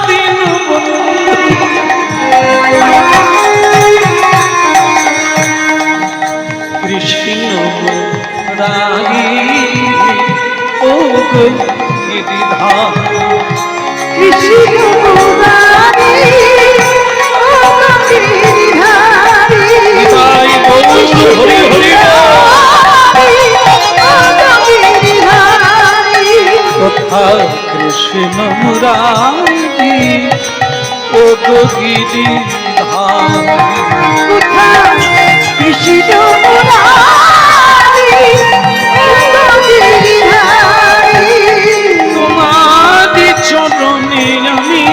Speaker 1: দিন কৃষ্ণ মুরারি ও গো গিরিধাম।
Speaker 3: কৃষ্ণ মুরারি ও গো গিরিধারী,
Speaker 1: নিতাই গৌর হরি হরি তথা কৃষ্ণ মুরারি ও গো গিরিধাম।
Speaker 3: কৃষ্ণ মুরারি ও গো গিরিধারী,
Speaker 1: তোমারি চরণে আমি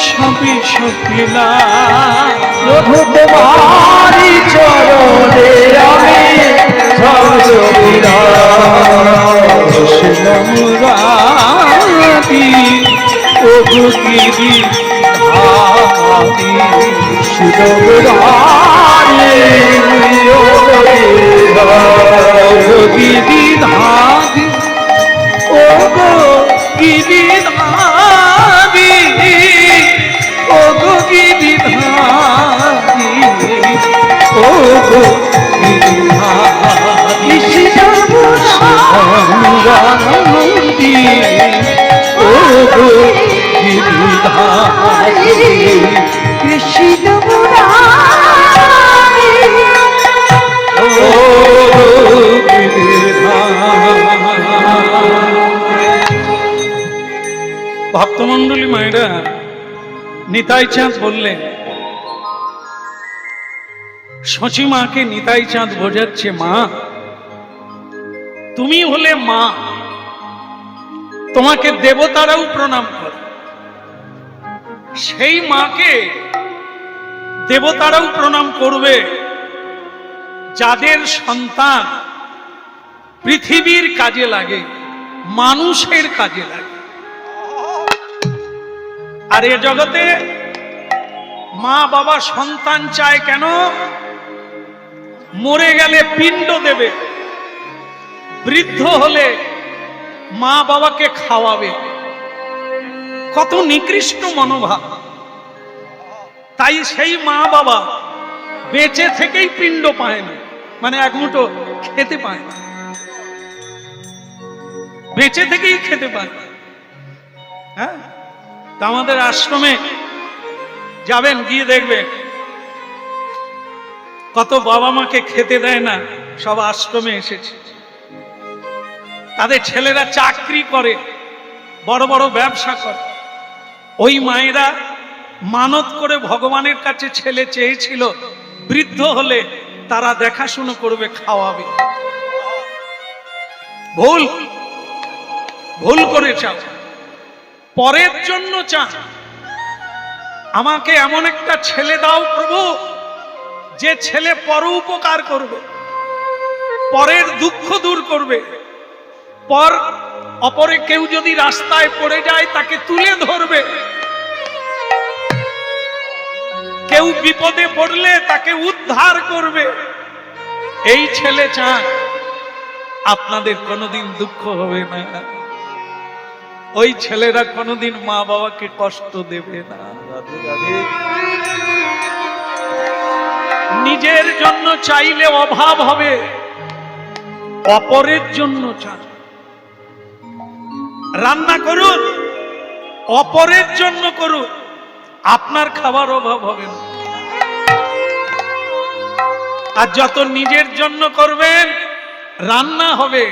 Speaker 1: সবই সপিলাম।
Speaker 2: প্রভু তোমার চরণে আমি
Speaker 1: কৃষ্ণ মুরারি ও গিরি ধারি
Speaker 2: কৃষ্ণ মুরারি ও
Speaker 1: গিরি ধারি ও গো গিরি ধারি ও গো গিরি ধারি ও গো গিরি ধারি
Speaker 3: কৃষ্ণ
Speaker 1: মুরারি ও গো গিরি ধারি
Speaker 3: কৃষ্ণ মুরারি
Speaker 1: ও গিরি ভক্তমন্ডলী মায়েরা, নিতাই চাঁদ বললেন, শচী মাকে নিতাই চাঁদ বোঝাচ্ছে, মা তুমি হলে মা, তোমাকে দেবতারাও প্রণাম করে, সেই মাকে দেবতারাও প্রণাম করবে যাদের সন্তান পৃথিবীর কাজে লাগে, মানুষের কাজে লাগে। আর এ জগতে মা বাবা সন্তান চায় কেন? মরে গেলে পিণ্ড দেবে, বৃদ্ধ হলে মা বাবাকে খাওয়াবে। কত নিকৃষ্ট মনোভাব! তাই সেই মা বাবা বেঁচে থেকেই পিণ্ড পায় না, মানে এক মুঠো খেতে পায় না, বেঁচে থেকেই খেতে পায় না। হ্যাঁ, তা আমাদের আশ্রমে যাবেন, গিয়ে দেখবেন কত বাবা মাকে খেতে দেয় না, সব আশ্রমে এসেছে। তাদের ছেলেরা চাকরি করে, বড় বড় ব্যবসা করে। ওই মায়েরা মানত করে ভগবানের কাছে ছেলে চেয়েছিল, বৃদ্ধ হলে তারা দেখাশুনো করবে, খাওয়াবে। ভুল ভুল করে চাও, পরের জন্য চান। আমাকে এমন একটা ছেলে দাও প্রভু, যে ছেলে পর উপকার করবে, পরের দুঃখ দূর করবে, পর অপরে কেউ যদি রাস্তায় পড়ে যায় তাকে তুলে ধরবে, কেউ বিপদে পড়লে তাকে উদ্ধার করবে। এই ছেলে চান, আপনাদের কোনোদিন দুঃখ হবে না, ওই ছেলেরা কোনোদিন মা বাবাকে কষ্ট দেবে না। নিজের জন্য চাইলে অভাব হবে, অপরের জন্য চান। রান্না করুন, অপরের জন্য করুন, আপনার খাবার অভাব হবে না। আর যত নিজের জন্য করবেন, রান্না হবে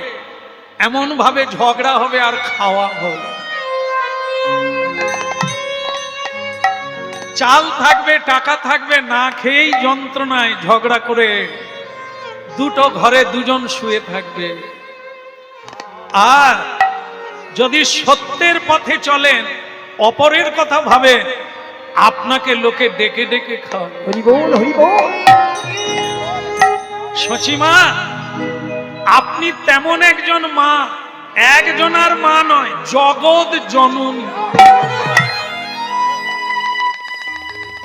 Speaker 1: এমন ভাবে ঝগড়া হবে আর খাওয়া হবে। চাল থাকবে, টাকা থাকবে, না খেয়েই যন্ত্রণায় ঝগড়া করে দুটো ঘরে দুজন শুয়ে থাকবে। আর যদি সত্যের পথে চলেন, অপরের কথা ভাবে, আপনাকে লোকে ডেকে ডেকে খাওয়াবে।
Speaker 2: হরি বল, হরি বল।
Speaker 1: শচীমা, আপনি তেমন একজন মা, একজনার মা নয়, জগৎ জননী।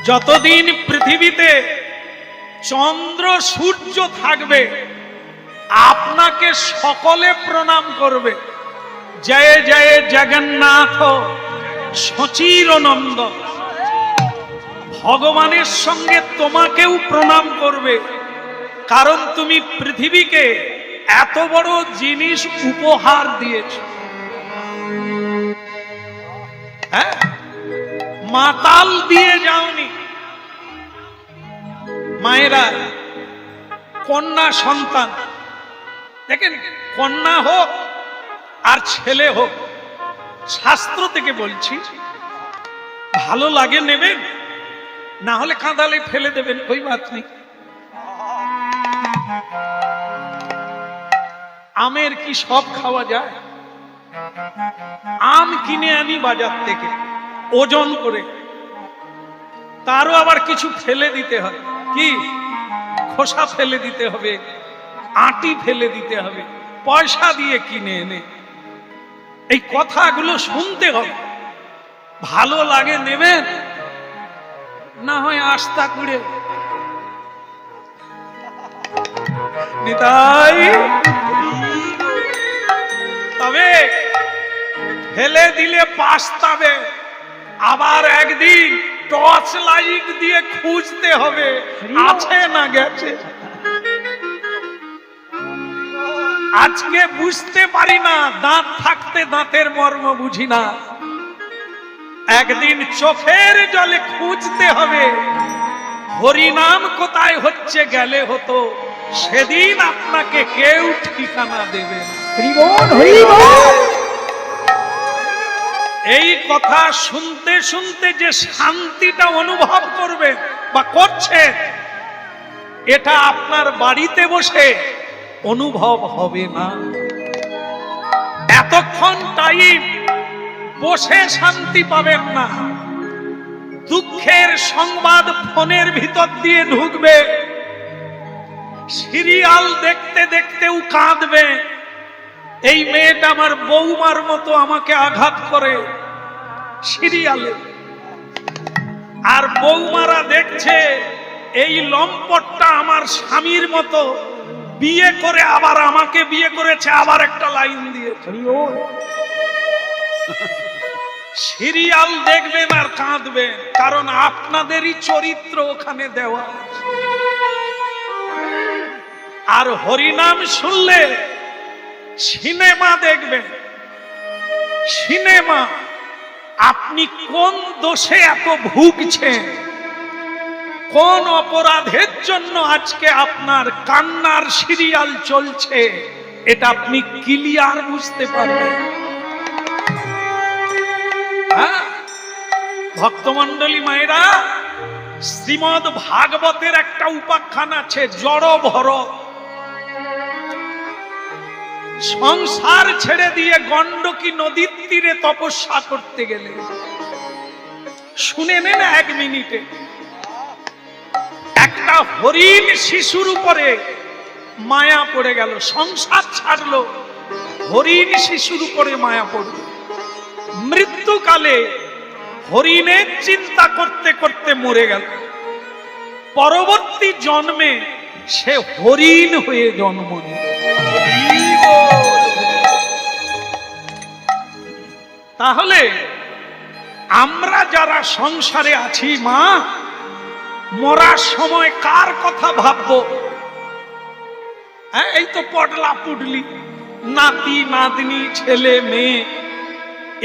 Speaker 1: যতদিন পৃথিবীতে চন্দ্র সূর্য থাকবে, আপনাকে সকলে প্রণাম করবে। জয় জয় জগন্নাথ শচীর নন্দ। ভগবানের সঙ্গে তোমাকেও প্রণাম করবে, কারণ তুমি পৃথিবীকে এত বড় জিনিস উপহার দিয়েছ। হ্যাঁ, মাতাল দিয়ে যাওনি। মায়েরা, কন্যা সন্তান দেখেন, কন্যা হোক আর ছেলে হোক, শাস্ত্র থেকে বলছি, ভালো লাগে নেবেন, না হলে কাঁদালে ফেলে দেবেন, ওই বাত নেই। আমের কি সব খাওয়া যায়? আম কিনে আনি বাজার থেকে ওজন করে, তারও আবার কিছু ফেলে দিতে হয়। কি? খোসা ফেলে দিতে হবে, আটি ফেলে দিতে হবে, পয়সা দিয়ে কিনে এনে। এই কথাগুলো শুনতে হবে, ভালো লাগে নেবেন, না হয় আস্থা করে নিতাই। তবে ফেলে দিলে পাস্তাবে, আবার একদিন টর্চ লাইট দিয়ে খুঁজতে হবে আছে না গেছে। আজকে বুঝতে পারি না, দাঁত থাকতে দাঁতের মর্ম বুঝি না, একদিন চোখের জলে খুঁজতে হবে হরিনাম কোথায় হচ্ছে, গেলে হতো সেদিন আপনাকে কেউ ঠিকানা দেবে না।
Speaker 2: হরি বল, হরি বল।
Speaker 1: এই কথা শুনতে শুনতে যে শান্তিটা অনুভব করবে বা করছে, এটা আপনার বাড়িতে বসে অনুভব হবে না। এতক্ষণ টাইম বসে শান্তি পাবেন না, দুঃখের সংবাদ ফোনের ভিতর দিয়ে ঢুকবে, সিরিয়াল দেখতে দেখতেও কাঁদবে, এই মেয়েটা আমার বৌমার মতো আমাকে আঘাত করে সিরিয়ালে, আর বৌমারা দেখছে এই লম্পটটা আমার স্বামীর মতো, বিয়ে করে আবার আমাকে বিয়ে করেছে, আবার একটা লাইন দিয়েছে।
Speaker 2: হরি বল।
Speaker 1: সিরিয়াল দেখবেন আর কাঁদবেন, কারণ আপনাদেরই চরিত্র ওখানে দেওয়া আছে। আর হরিনাম শুনলে সিনেমা দেখবেন, সিনেমা আপনি কোন দোষে এত ভুগছেন, কোন অপরাধের জন্য আজকে আপনার কান্নার সিরিয়াল চলছে, এটা আপনি ক্লিয়ার বুঝতে পারবেন। ভক্তমন্ডলী মায়েরা, শ্রীমদ ভাগবতের একটা উপাখ্যান আছে, জড় ভরত সংসার ছেড়ে দিয়ে গণ্ডকী নদীর তীরে তপস্যা করতে গেলে, শুনে নেন 1 মিনিটে, একটা হরিণ শিশুর উপরে মায়া পড়ে গেল, সংসার ছাড়লো, হরিণ শিশুর উপরে মায়া পড়ল। মৃত্যুকালে হরিণের চিন্তা করতে করতে মরে গেল, পরবর্তী জন্মে সে হরিণ হয়ে জন্ম নিল। তাহলে আমরা যারা সংসারে আছি মা, মরার সময় কার কথা ভাববো? এই তো পডলা পুডলি, নাতি নাতনি, ছেলে মেয়ে,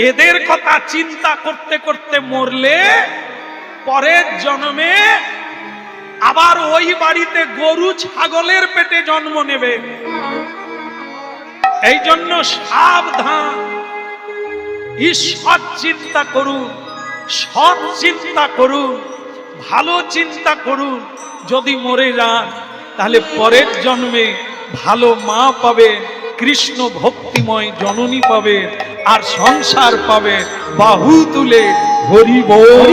Speaker 1: এদের কথা চিন্তা করতে করতে মরলে পরের জন্মে আবার ওই বাড়িতে গরু ছাগলের পেটে জন্ম নেবে। এই জন্য সাবধান, ঈশ্বর চিন্তা করুন, সৎ চিন্তা করুন, ভালো চিন্তা করুন। যদি মরে যান তাহলে পরের জন্মে ভালো মা পাবেন, কৃষ্ণ ভক্তিময় জননী পাবেন, আর সংসার পাবেন। বাহু তুলে হরি বল।